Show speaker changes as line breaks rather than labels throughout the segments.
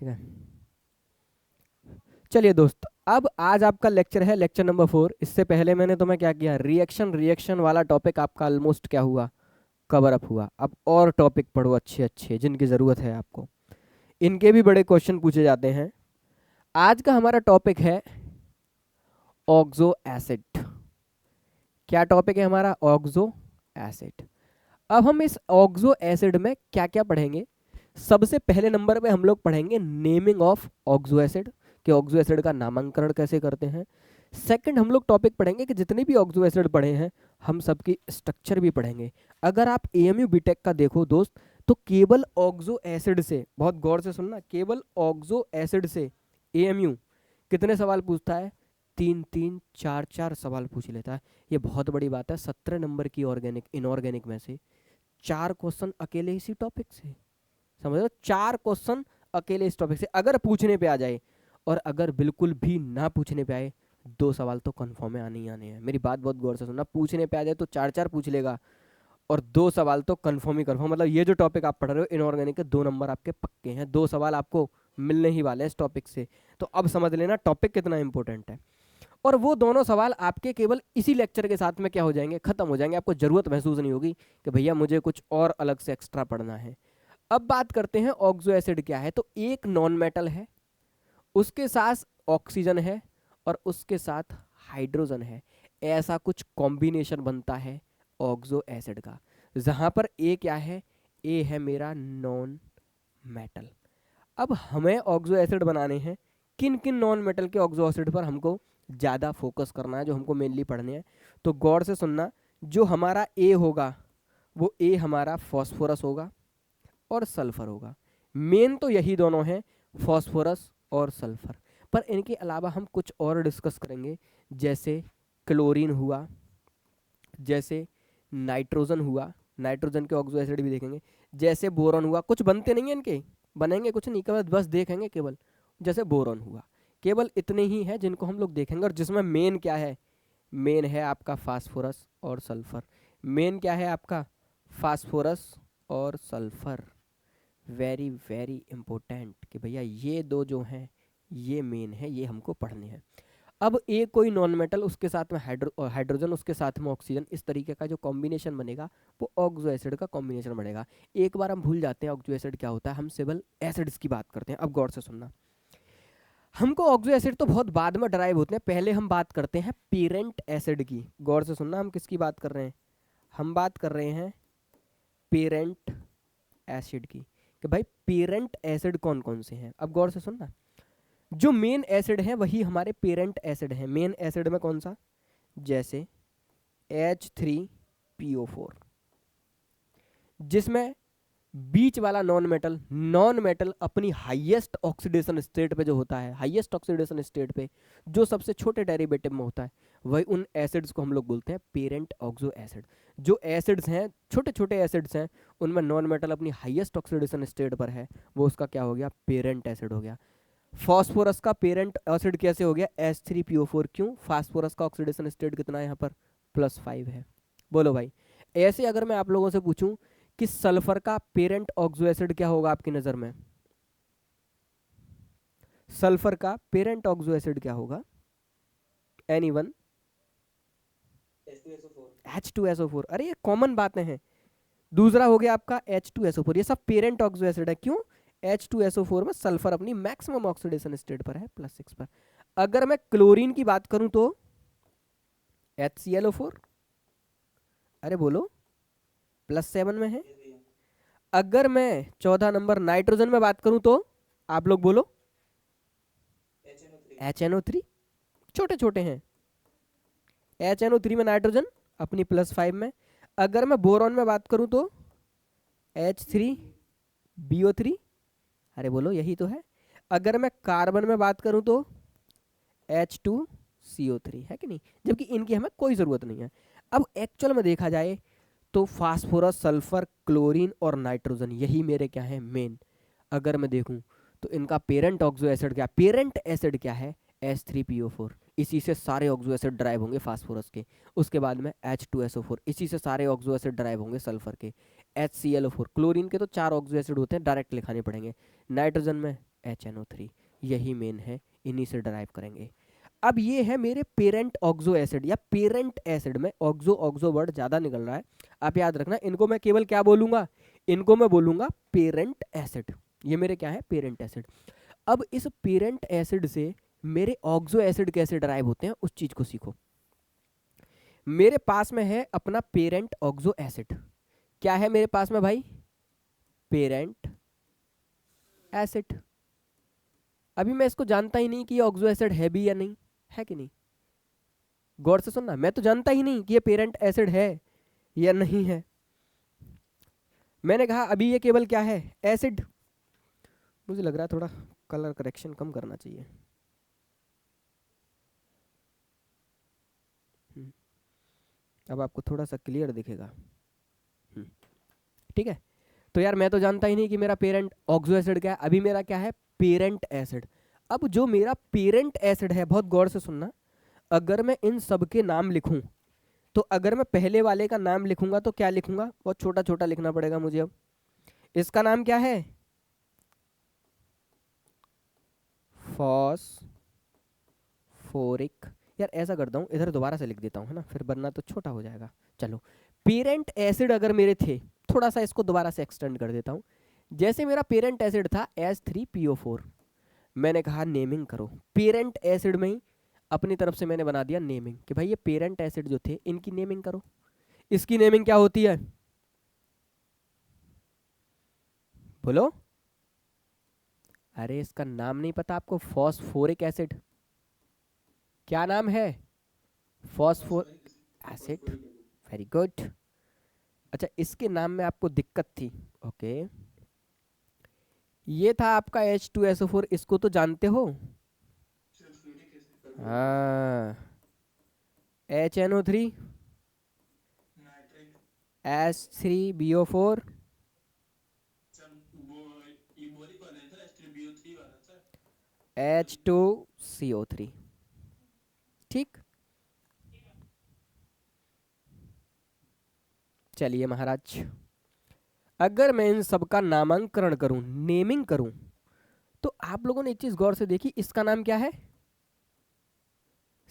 ठीक है। चलिए दोस्त, अब आज आपका लेक्चर है लेक्चर नंबर 4। इससे पहले मैंने तुम्हें क्या किया, रिएक्शन वाला टॉपिक आपका ऑलमोस्ट क्या हुआ, कवर अप हुआ। अब और टॉपिक पढ़ो अच्छे अच्छे जिनकी ज़रूरत है आपको, इनके भी बड़े क्वेश्चन पूछे जाते हैं। आज का हमारा टॉपिक है ऑक्सो एसिड। क्या टॉपिक है हमारा, ऑक्सो एसिड। अब हम इस ऑक्सो एसिड में क्या क्या पढ़ेंगे। सबसे पहले नंबर पे हम लोग पढ़ेंगे नेमिंग ऑफ ऑक्सो एसिड, कि ऑक्सो एसिड का नामकरण कैसे करते हैं। सेकंड हम लोग टॉपिक पढ़ेंगे कि जितने भी ऑक्सो एसिड पढ़े हैं हम सबकी स्ट्रक्चर भी पढ़ेंगे। अगर आप एएमयू बीटेक का देखो दोस्त, तो केवल ऑक्सो एसिड से, बहुत गौर से सुनना, केवल ऑक्सो एसिड से एएमयू कितने सवाल पूछता है, 3-3, 4-4 सवाल पूछ लेता है। ये बहुत बड़ी बात है। 17 नंबर की ऑर्गेनिक इनऑर्गेनिक में से 4 क्वेश्चन अकेले इसी टॉपिक से, समझ लो 4 क्वेश्चन अकेले इस टॉपिक से अगर पूछने पे आ जाए, और अगर बिल्कुल भी ना पूछने पे आए 2 सवाल तो कंफर्म है, आने ही आने हैं। मेरी बात बहुत गौर से सुनना, पूछने पे आ जाए तो 4-4 पूछ लेगा, और 2 सवाल तो कंफर्म ही कंफर्म। मतलब ये जो टॉपिक आप पढ़ रहे हो इनऑर्गेनिक के 2 नंबर आपके पक्के हैं, 2 सवाल आपको मिलने ही वाले हैं इस टॉपिक से। तो अब समझ लेना टॉपिक कितना इंपॉर्टेंट है। और वो दोनों सवाल आपके केवल इसी लेक्चर के साथ में क्या हो जाएंगे, खत्म हो जाएंगे। आपको जरूरत महसूस नहीं होगी कि भैया मुझे कुछ और अलग से एक्स्ट्रा पढ़ना है। अब बात करते हैं ऑक्सो एसिड क्या है। तो एक नॉन मेटल है, उसके साथ ऑक्सीजन है, और उसके साथ हाइड्रोजन है। ऐसा कुछ कॉम्बिनेशन बनता है ऑक्सो एसिड का, जहां पर ए क्या है, ए है मेरा नॉन मेटल। अब हमें ऑक्सो एसिड बनाने हैं, किन किन नॉन मेटल के ऑक्सो एसिड पर हमको ज़्यादा फोकस करना है, जो हमको मेनली पढ़ने हैं। तो गौर से सुनना, जो हमारा ए होगा वो ए हमारा फॉस्फोरस होगा और सल्फर होगा। मेन तो यही दोनों हैं, फॉस्फोरस और सल्फर। पर इनके अलावा हम कुछ और डिस्कस करेंगे, जैसे क्लोरीन हुआ, जैसे नाइट्रोजन हुआ, नाइट्रोजन के ऑक्सो एसिड भी देखेंगे, जैसे बोरॉन हुआ। कुछ बनते नहीं हैं इनके, बनेंगे कुछ नहीं, केवल बस देखेंगे केवल, जैसे बोरॉन हुआ। केवल इतने ही हैं जिनको हम लोग देखेंगे, और जिसमें मेन क्या है, मेन है आपका फास्फोरस और सल्फर। मेन क्या है आपका, फास्फोरस और सल्फर। वेरी वेरी इंपॉर्टेंट कि भैया ये दो जो हैं ये मेन है, ये हमको पढ़ने हैं। अब ए कोई नॉन मेटल, उसके साथ में हाइड्रोजन, उसके साथ में ऑक्सीजन, इस तरीके का जो कॉम्बिनेशन बनेगा वो ऑक्सो एसिड का कॉम्बिनेशन बनेगा। एक बार हम भूल जाते हैं ऑक्सो एसिड क्या होता है, हम सिंपल एसिड्स की बात करते हैं। अब गौर से सुनना, हमको ऑक्सो एसिड तो बहुत बाद में डराइव होते हैं, पहले हम बात करते हैं पेरेंट एसिड की। गौर से सुनना, हम किसकी बात कर रहे हैं, हम बात कर रहे हैं पेरेंट एसिड की, कि भाई पेरेंट एसिड कौन कौन से हैं। अब गौर से सुनना, जो मेन एसिड है वही हमारे पेरेंट एसिड हैं। मेन एसिड में कौन सा, जैसे H3PO4, जिसमें बीच वाला नॉन मेटल अपनी हाईएस्ट ऑक्सीडेशन स्टेट पे जो होता है, हाईएस्ट ऑक्सीडेशन स्टेट पे जो सबसे छोटे डेरिवेटिव में होता है, वही उन एसिड्स को हम लोग बोलते हैं पेरेंट ऑक्सो एसिड। जो एसिड्स हैं, छोटे छोटे एसिड्स हैं, उनमें नॉन मेटल अपनी हाईएस्ट ऑक्सीडेशन स्टेट पर है, वो उसका क्या हो गया, पेरेंट एसिड हो गया। फॉस्फोरस का पेरेंट एसिड कैसे हो गया, H3PO4। क्यों, फास्फोरस का ऑक्सीडेशन स्टेट कितना है यहाँ पर, +5 है। बोलो भाई, ऐसे अगर मैं आप लोगों से पूछूं कि सल्फर का पेरेंट ऑक्सो एसिड क्या होगा आपकी नजर में, सल्फर का पेरेंट ऑक्सो एसिड क्या होगा, एनीवन, H2SO4। अरे ये कॉमन बातें हैं। दूसरा हो गया आपका H2SO4, ये सब पेरेंट ऑक्सो एसिड है। क्यों, H2SO4 में सल्फर अपनी मैक्सिमम ऑक्सीडेशन स्टेट पर है, +6 पर। अगर मैं क्लोरीन की बात करूं तो HClO4, अरे बोलो, +7 में है। अगर मैं 14 नंबर नाइट्रोजन में बात करूं तो आप लोग बोलो, HNO3, छोटे छोटे हैं। HNO3 में नाइट्रोजन अपनी +5 में। अगर मैं बोरॉन में बात करूं तो H3BO3, अरे बोलो यही तो है। अगर मैं कार्बन में बात करूं तो H2CO3, है कि नहीं, जबकि इनकी हमें कोई ज़रूरत नहीं है। अब एक्चुअल में देखा जाए तो फास्फोरस, सल्फर, क्लोरीन और नाइट्रोजन यही मेरे क्या है, मेन। अगर मैं देखूं तो इनका पेरेंट ऑक्सो एसिड क्या, पेरेंट एसिड क्या है, H3PO4। इसी से सारे ऑक्सो एसिड ड्राइव होंगे फास्फोरस के। उसके बाद में H2SO4, इसी से सारे ऑक्सो एसिड ड्राइव होंगे सल्फर के। HClO4, क्लोरीन के तो 4 ऑक्सो एसिड होते हैं, डायरेक्ट लिखाने पड़ेंगे। नाइट्रोजन में HNO3, यही मेन है, इन्हीं से डराइव करेंगे। अब ये है मेरे पेरेंट ऑक्सो एसिड या पेरेंट एसिड में ऑक्सो ऑक्सो वर्ड ज़्यादा निकल रहा है, आप याद रखना इनको मैं केवल क्या बोलूँगा, इनको मैं बोलूँगा पेरेंट एसिड। ये मेरे क्या है, पेरेंट एसिड। अब इस पेरेंट एसिड से मेरे ऑक्सो एसिड कैसे डराइव होते हैं उस चीज़ को सीखो। मेरे पास में है अपना पेरेंट ऑक्सो एसिड, क्या है मेरे पास में भाई, पेरेंट एसिड। अभी मैं इसको जानता ही नहीं कि ये ऑक्सो एसिड है भी या नहीं, है कि नहीं, गौर से सुनना, मैं तो जानता ही नहीं कि ये पेरेंट एसिड है या नहीं है। मैंने कहा अभी ये केवल क्या है, एसिड। मुझे लग रहा है थोड़ा कलर करेक्शन कम करना चाहिए। अब आपको थोड़ा सा क्लियर दिखेगा। ठीक है, तो यार मैं तो जानता ही नहीं कि मेरा पेरेंट ऑक्सो एसिड क्या है, अभी मेरा क्या है, पेरेंट एसिड। अब जो मेरा पेरेंट एसिड है, बहुत गौर से सुनना, अगर मैं इन सब के नाम लिखूं, तो अगर मैं पहले वाले का नाम लिखूंगा तो क्या लिखूंगा, बहुत छोटा छोटा लिखना पड़ेगा मुझे। अब इसका नाम क्या है, फॉस्फोरिक। यार ऐसा करता हूँ, इधर दोबारा से लिख देता हूँ, है ना, फिर बनना तो छोटा हो जाएगा। चलो, पेरेंट एसिड अगर मेरे थे, थोड़ा सा इसको दोबारा से एक्सटेंड कर देता हूँ। जैसे मेरा पेरेंट एसिड था H3PO4, मैंने कहा नेमिंग करो, पेरेंट एसिड में ही अपनी तरफ से मैंने बना दिया नेमिंग कि भाई ये पेरेंट एसिड जो थे इनकी नेमिंग करो। इसकी नेमिंग क्या होती है, बोलो। अरे इसका नाम नहीं पता आपको, फॉस्फोरिक एसिड। क्या नाम है, फॉस्फोरिक एसिड, वेरी गुड। अच्छा, इसके नाम में आपको दिक्कत थी, ओके। ये था आपका H2SO4, इसको तो जानते हो, हाँ, HNO3, H3BO4, H2CO3। ठीक, चलिए महाराज, अगर मैं इन सब का नामांकन करूं, नेमिंग करूं, तो आप लोगों ने एक चीज गौर से देखी, इसका नाम क्या है,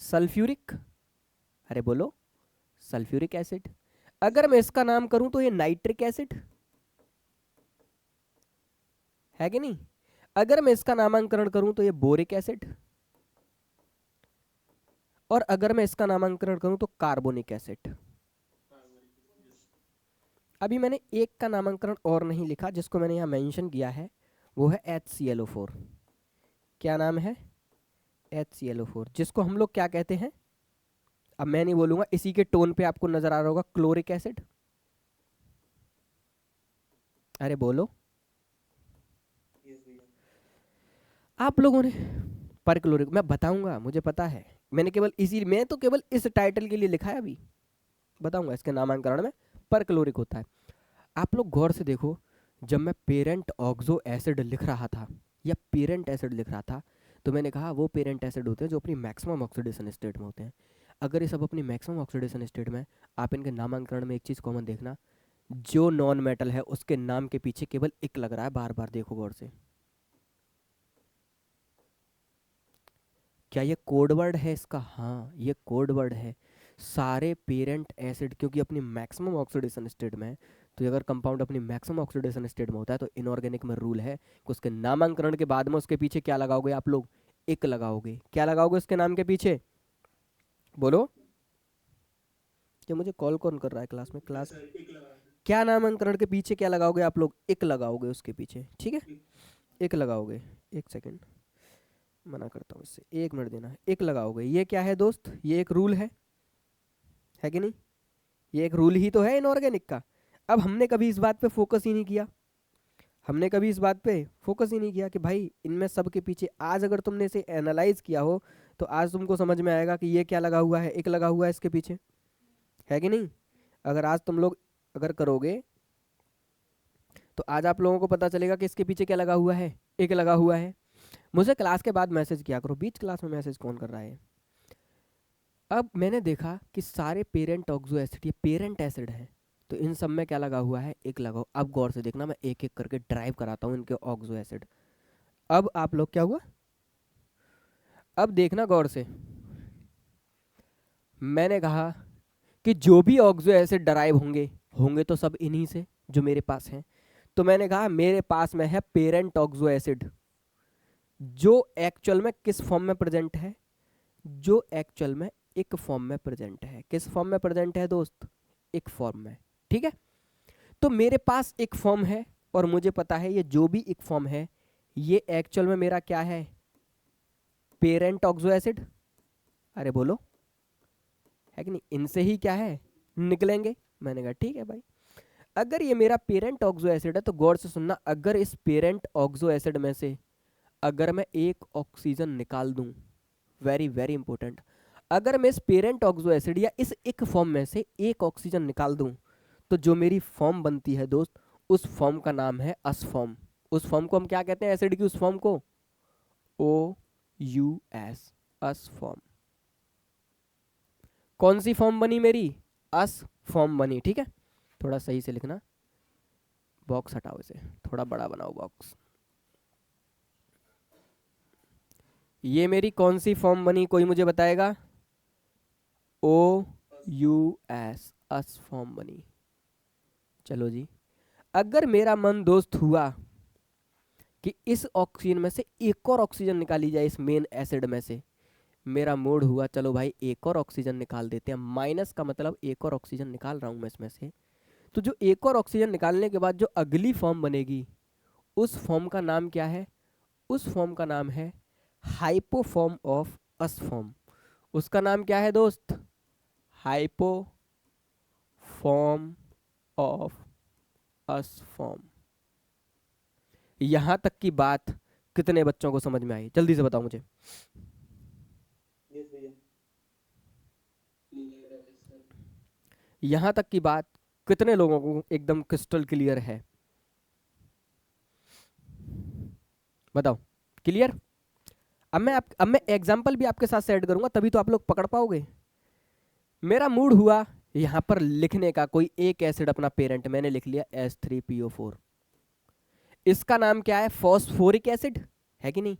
सल्फ्यूरिक। अरे बोलो, सल्फ्यूरिक एसिड। अगर मैं इसका नाम करूं तो ये नाइट्रिक एसिड है कि नहीं। अगर मैं इसका नामांकन करूं तो ये बोरिक एसिड, और अगर मैं इसका नामांकन करूं तो कार्बोनिक एसिड। अभी मैंने एक का नामांकन और नहीं लिखा, जिसको मैंने यहाँ मेंशन किया है, वो है HClO4। क्या नाम है, HClO4, जिसको हम लोग क्या कहते हैं, अब मैं नहीं बोलूंगा, इसी के टोन पे आपको नजर आ रहा होगा, क्लोरिक एसिड। अरे बोलो, आप लोगों ने परक्लोरिक, मैं बताऊंगा, मुझे पता है, मैंने केवल इसी, मैं तो केवल इस टाइटल के लिए लिखा है, अभी बताऊंगा इसके नामांकन में परक्लोरिक होता है। आप लोग गौर से देखो, जब मैं पेरेंट ऑक्सो एसिड लिख रहा था या पेरेंट एसिड लिख रहा था, तो मैंने कहा वो पेरेंट एसिड होते हैं जो अपनी मैक्सिमम ऑक्सीडेशन स्टेट में होते हैं। अगर ये सब अपनी मैक्सिमम ऑक्सीडेशन स्टेट में, आप इनके नामांकन में एक चीज़ कॉमन देखना, जो नॉन मेटल है उसके नाम के पीछे केवल इक लग रहा है, बार बार देखो गौर से। क्या ये कोड वर्ड है इसका, हाँ ये कोड वर्ड है। सारे पेरेंट एसिड क्योंकि अपनी मैक्सिमम ऑक्सीडेशन स्टेट में है, तो अगर कंपाउंड अपनी मैक्सिमम ऑक्सीडेशन स्टेट में होता है तो इनऑर्गेनिक में रूल है कि उसके नामांकन के बाद में उसके पीछे क्या लगाओगे आप लोग, एक लगाओगे। क्या लगाओगे उसके नाम के पीछे, बोलो। कि मुझे कॉल कौन कर रहा है क्लास में, क्लास, क्या नामांकन के पीछे क्या लगाओगे आप लोग, एक लगाओगे उसके पीछे, ठीक है, एक लगाओगे। एक सेकेंड, मना करता हूँ इससे, 1 मिनट देना, एक लगाओगे। ये क्या है दोस्त, ये एक रूल है कि नहीं, ये एक रूल ही तो है इनऑर्गेनिक का। अब हमने कभी इस बात पे फोकस ही नहीं किया, हमने कभी इस बात पे फोकस ही नहीं किया कि भाई इनमें सब के पीछे, आज अगर तुमने इसे एनालाइज किया हो तो आज तुमको समझ में आएगा कि ये क्या लगा हुआ है, एक लगा हुआ है इसके पीछे, है कि नहीं। अगर आज तुम लोग अगर करोगे तो आज आप लोगों को पता चलेगा कि इसके पीछे क्या लगा हुआ है, एक लगा हुआ है। मुझे क्लास के बाद मैसेज किया करो, बीच क्लास में मैसेज कौन कर रहा है। अब मैंने देखा कि सारे पेरेंट ऑक्सो एसिड ये पेरेंट एसिड है, तो इन सब में क्या लगा हुआ है, एक लगाओ। अब गौर से देखना, मैं एक एक करके ड्राइव कराता हूँ इनके ऑक्सो एसिड। अब आप लोग क्या हुआ, अब देखना गौर से। मैंने कहा कि जो भी ऑक्सो एसिड डराइव होंगे होंगे तो सब इन्हीं से जो मेरे पास हैं। तो मैंने कहा मेरे पास में है पेरेंट ऑक्सो एसिड, जो एक्चुअल में किस फॉर्म में प्रेजेंट है, जो एक्चुअल में एक फॉर्म में प्रेजेंट है। किस फॉर्म में प्रेजेंट है दोस्त, एक फॉर्म में। ठीक है, तो मेरे पास एक फॉर्म है और मुझे पता है ये जो भी एक फॉर्म है ये एक्चुअल में मेरा क्या है, पेरेंट ऑक्सो एसिड। अरे बोलो, है कि नहीं, इनसे ही क्या है निकलेंगे। मैंने कहा ठीक है भाई, अगर ये मेरा पेरेंट ऑक्सो एसिड है तो गौर से सुनना, अगर इस पेरेंट ऑक्सो एसिड में से अगर मैं एक ऑक्सीजन निकाल दूं, वेरी वेरी इंपॉर्टेंट, अगर मैं इस पेरेंट ऑक्सो एसिड या इस एक फॉर्म में से एक ऑक्सीजन निकाल दूं तो जो मेरी फॉर्म बनती है दोस्त, उस फॉर्म का नाम है अस फॉर्म। उस फॉर्म को हम क्या कहते हैं, एसिड की उस फॉर्म को ओ यू एस, अस फॉर्म। कौन सी फॉर्म बनी मेरी, अस फॉर्म बनी। ठीक है, थोड़ा सही से लिखना, बॉक्स हटाओ इसे, थोड़ा बड़ा बनाओ बॉक्स। ये मेरी कौन सी फॉर्म बनी, कोई मुझे बताएगा, ओ यू एस, अस फॉर्म बनी। चलो जी, अगर मेरा मन दोस्त हुआ कि इस ऑक्सीजन में से एक और ऑक्सीजन निकाली जाए, इस मेन एसिड में से, मेरा मूड हुआ चलो भाई एक और ऑक्सीजन निकाल देते हैं, माइनस का मतलब एक और ऑक्सीजन निकाल रहा हूं मैं इसमें से। तो जो एक और ऑक्सीजन निकालने के बाद जो अगली फॉर्म बनेगी, उस फॉर्म का नाम क्या है, उस फॉर्म का नाम है हाइपोफॉर्म ऑफ अस फॉर्म। उसका नाम क्या है दोस्त, हाइपोफॉर्म ऑफ अस फॉर्म। यहां तक की बात कितने बच्चों को समझ में आई, जल्दी से बताओ मुझे। यहां तक की बात कितने लोगों को एकदम क्रिस्टल क्लियर है, बताओ, क्लियर। अब मैं एग्जाम्पल भी आपके साथ सेट करूंगा तभी तो आप लोग पकड़ पाओगे। मेरा मूड हुआ यहां पर लिखने का, कोई एक एसिड अपना पेरेंट, मैंने लिख लिया H3PO4। इसका नाम क्या है, फॉस्फोरिक एसिड, है कि नहीं।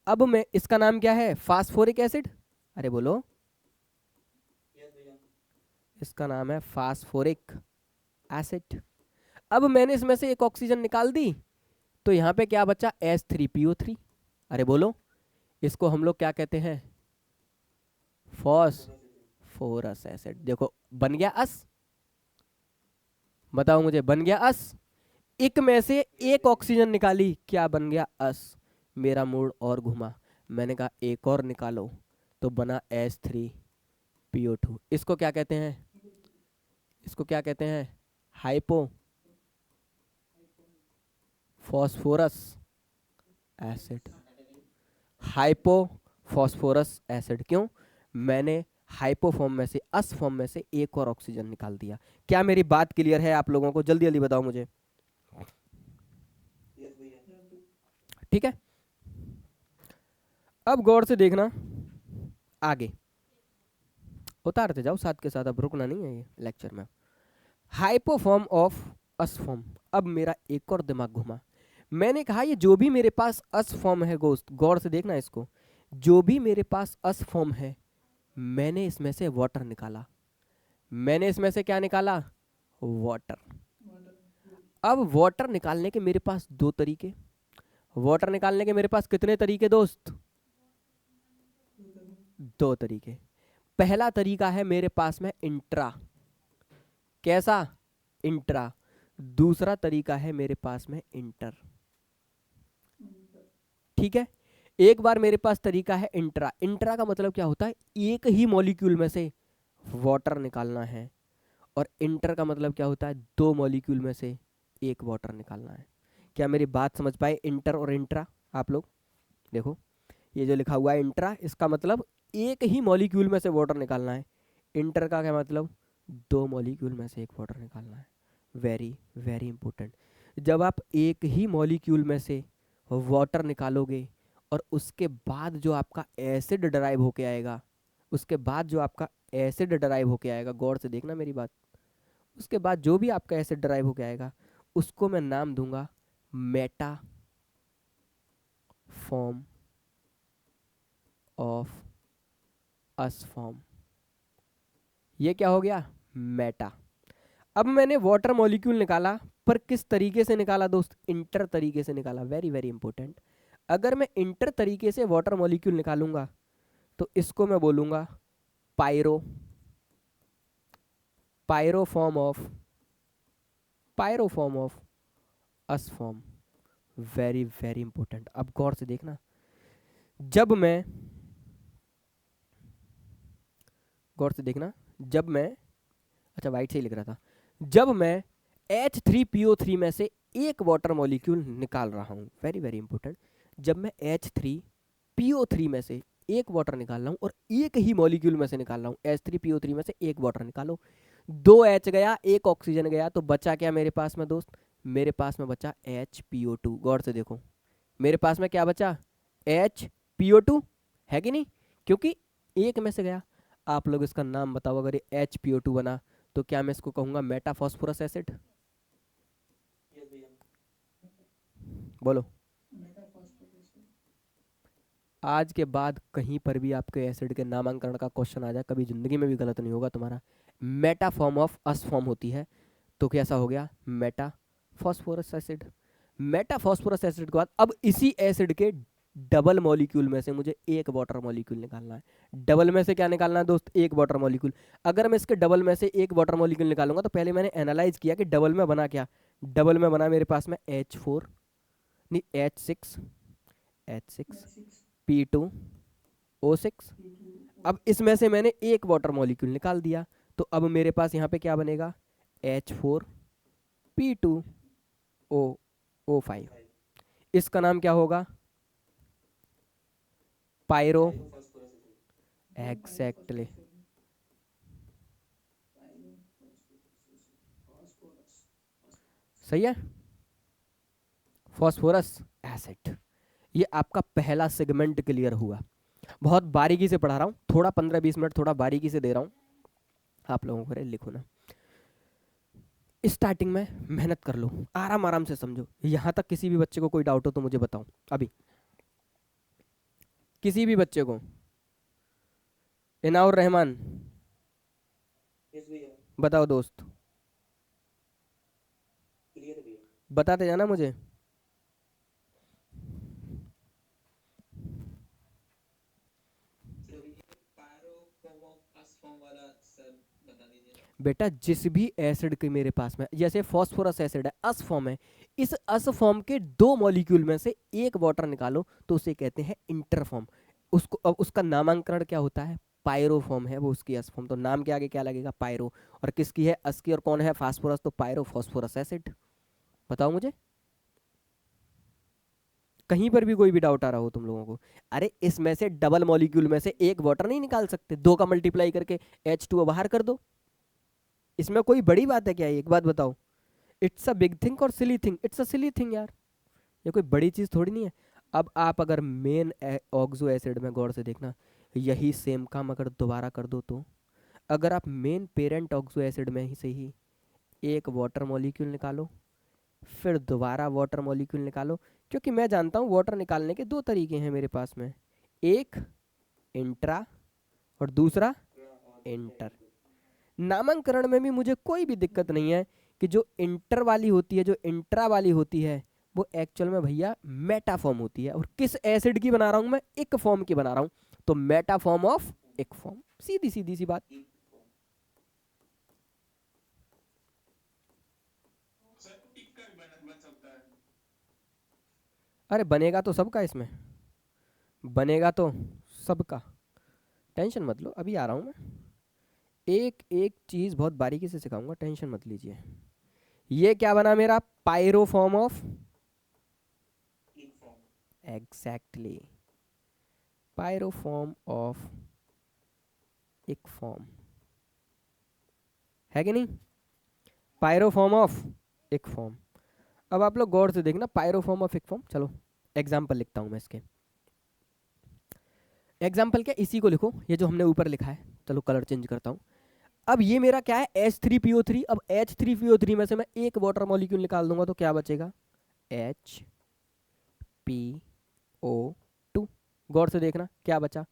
अब मैं इसका नाम क्या है, फास्फोरिक एसिड। अरे बोलो, इसका नाम है फास्फोरिक एसिड। अब मैंने इसमें से एक ऑक्सीजन निकाल दी तो यहाँ पे क्या बचा, H3PO3। अरे बोलो, इसको हम लोग क्या कहते हैं, फॉस्फोरस एसिड। देखो बन गया अस, बताओ मुझे, बन गया अस। एक में से एक ऑक्सीजन निकाली, क्या बन गया, अस। मेरा मूड और घुमा, मैंने कहा एक और निकालो, तो बना H3PO2। इसको क्या कहते हैं, इसको क्या कहते हैं, hypo phosphorous acid. Hypo phosphorous acid क्यों, मैंने हाइपो फॉर्म में से, अस फॉर्म में से एक और ऑक्सीजन निकाल दिया। क्या मेरी बात क्लियर है आप लोगों को, जल्दी जल्दी बताओ मुझे। ठीक है, अब गौर से देखना आगे, उतारते जाओ साथ के साथ, अब रुकना नहीं है ये लेक्चर में। हाइपोफॉर्म ऑफ अस फॉर्म। अब मेरा एक और दिमाग घुमा, मैंने कहा ये जो भी मेरे पास अस फॉर्म है दोस्त, गौर से देखना इसको, जो भी मेरे पास अस फॉर्म है, मैंने इसमें से वाटर निकाला। मैंने इसमें से क्या निकाला, वाटर। अब वाटर निकालने के मेरे पास दो तरीके, वाटर निकालने के मेरे पास कितने तरीके दोस्त, दो तरीके। पहला तरीका है मेरे पास में इंट्रा, कैसा, इंट्रा। दूसरा तरीका है मेरे पास में इंटर। ठीक है, एक बार मेरे पास तरीका है इंट्रा। इंट्रा का मतलब क्या होता है, एक ही मॉलिक्यूल में से वाटर निकालना है, और इंटर का मतलब क्या होता है, दो मॉलिक्यूल में से एक वाटर निकालना है। क्या मेरी बात समझ पाए, इंटर और इंट्रा आप लोग, देखो ये जो लिखा हुआ है इंट्रा, इसका मतलब एक ही मॉलिक्यूल में से वाटर निकालना है। इंटर का क्या मतलब, दो मॉलिक्यूल में से एक वाटर निकालना है। वेरी वेरी इंपॉर्टेंट, जब आप एक ही मॉलिक्यूल में से वाटर निकालोगे और उसके बाद जो आपका एसिड डराइव होके आएगा, उसके बाद जो आपका एसिड डराइव होके आएगा, गौर से देखना मेरी बात, उसके बाद जो भी आपका एसिड डराइव होके आएगा उसको मैं नाम दूंगा Meta form of us form, ये क्या हो गया, मेटा। अब मैंने वाटर मॉलिक्यूल निकाला, पर किस तरीके से निकाला दोस्त, इंटर तरीके से निकाला, वेरी वेरी इंपॉर्टेंट। अगर मैं इंटर तरीके से वाटर मॉलिक्यूल निकालूंगा तो इसको मैं बोलूंगा pyro, pyro form of us form, very very important. अब गौर से देखना, जब मैं, गौर से देखना, जब मैं, अच्छा वाइट से ही लिख रहा था, जब मैं H3PO3 में से एक वाटर मॉलिक्यूल निकाल रहा हूँ, वेरी वेरी इंपॉर्टेंट, जब मैं H3PO3 में से एक वाटर निकाल रहा हूँ और एक ही मॉलिक्यूल में से निकाल रहा हूँ, H3PO3 में से एक वाटर निकालो, 2 H गया, एक ऑक्सीजन गया, तो बचा क्या मेरे पास में दोस्त, मेरे पास में बचा HPO2। गौर से देखो, मेरे पास में क्या बचा, HPO2, है कि नहीं, क्योंकि एक में से गया। आप लोग इसका नाम बताओ, अगर ये HPO2 बना तो क्या मैं इसको कहूंगा मेटाफॉस्फोरस एसिड, बोलो। आज के बाद कहीं पर भी आपके एसिड के नामांकन का क्वेश्चन आ जाए, कभी जिंदगी में भी गलत नहीं होगा तुम्हारा। Meta form of us form होती है, तो कैसा हो गया, Meta phosphorous acid. Meta phosphorous acid के बाद अब इसी एसिड के डबल मॉलिक्यूल में से मुझे एक वाटर मॉलिक्यूल निकालना है। डबल में से क्या निकालना है दोस्त, एक वाटर मॉलिक्यूल। अगर मैं इसके डबल में से एक वाटर मॉलिक्यूल निकालूंगा तो पहले मैंने एनालाइज किया कि डबल में बना क्या, डबल में बना मेरे पास में H4, नहीं H6P2O6। अब इसमें से मैंने एक वाटर मॉलिक्यूल निकाल दिया, तो अब मेरे पास यहाँ पे क्या बनेगा, H4P2O5। इसका नाम क्या होगा, पायरो, एग्जैक्टली, सही है, फॉस्फोरस एसिड। ये आपका पहला सेगमेंट क्लियर हुआ। बहुत बारीकी से पढ़ा रहा हूँ, थोड़ा 15-20 मिनट थोड़ा बारीकी से दे रहा हूँ आप लोगों को, लिखो ना, स्टार्टिंग में मेहनत कर लो, आराम आराम से समझो। यहाँ तक किसी भी बच्चे को कोई डाउट हो तो मुझे बताओ अभी, किसी भी बच्चे को। इनाउर रहमान, बताओ दोस्त, बताते जाना मुझे। बेटा जिस भी एसिड के मेरे पास में, जैसे फॉस्फोरस एसिड है, अस फॉर्म है, इस अस फॉर्म के 2 मॉलिक्यूल में से एक वाटर निकालो तो उसे कहते हैं इंटरफॉर्म। उसको अब उसका नामांकरण क्या होता है, पायरो फॉर्म है वो उसकी अस फॉर्म, तो नाम के आगे क्या लगेगा, पायरो। और किसकी है, अस की, और कौन है, फास्फोरस, तो पायरो फॉस्फोरस एसिड। बताओ मुझे, कहीं पर भी कोई भी डाउट आ रहा हो तुम लोगों को। अरे इसमें से डबल मॉलिक्यूल में से एक वाटर नहीं निकाल सकते, 2 का मल्टीप्लाई करके H2O बाहर कर दो, इसमें कोई बड़ी बात है क्या, एक बात बताओ। इट्स अ बिग थिंग और silly thing, it's a silly thing यार, ये कोई बड़ी चीज़ थोड़ी नहीं है। अब आप अगर मेन ऑक्सो एसिड में गौर से देखना, यही सेम काम अगर दोबारा कर दो, तो अगर आप मेन पेरेंट ऑक्सो एसिड में ही से ही एक वाटर मॉलिक्यूल निकालो, फिर दोबारा वाटर मॉलिक्यूल निकालो, क्योंकि मैं जानता हूँ वाटर निकालने के 2 तरीके हैं मेरे पास में, एक इंट्रा और दूसरा इंटर। नामांकरण में भी मुझे कोई भी दिक्कत नहीं है कि जो इंटर वाली होती है, जो इंट्रा वाली होती है, वो एक्चुअल में भैया मेटा फॉर्म होती है। और किस एसिड की बना रहा हूं मैं, एक फॉर्म की बना रहा हूं, तो मेटा फॉर्म ऑफ एक फॉर्म, सीधी सीधी सी बात। अरे बनेगा तो सबका, इसमें बनेगा तो सबका, टेंशन मत लो, अभी आ रहा हूं मैं, एक एक चीज बहुत बारीकी से सिखाऊंगा, टेंशन मत लीजिए। ये क्या बना मेरा, pyro form of, exactly, pyro form of एक फॉर्म, है कि नहीं, पायरो फॉर्म ऑफ एक फॉर्म। अब आप लोग गौर से देखना, पायरो फॉर्म ऑफ एक फॉर्म, चलो एग्जाम्पल लिखता हूं मैं इसके। एग्जाम्पल क्या, इसी को लिखो, ये जो हमने ऊपर लिखा है, चलो कलर चेंज करता हूं। अब ये मेरा क्या है, H3PO3। अब H3PO3 में से मैं एक वाटर मॉलिक्यूल निकाल दूंगा तो क्या बचेगा, HPO4। O2। गौर से देखना क्या बचा,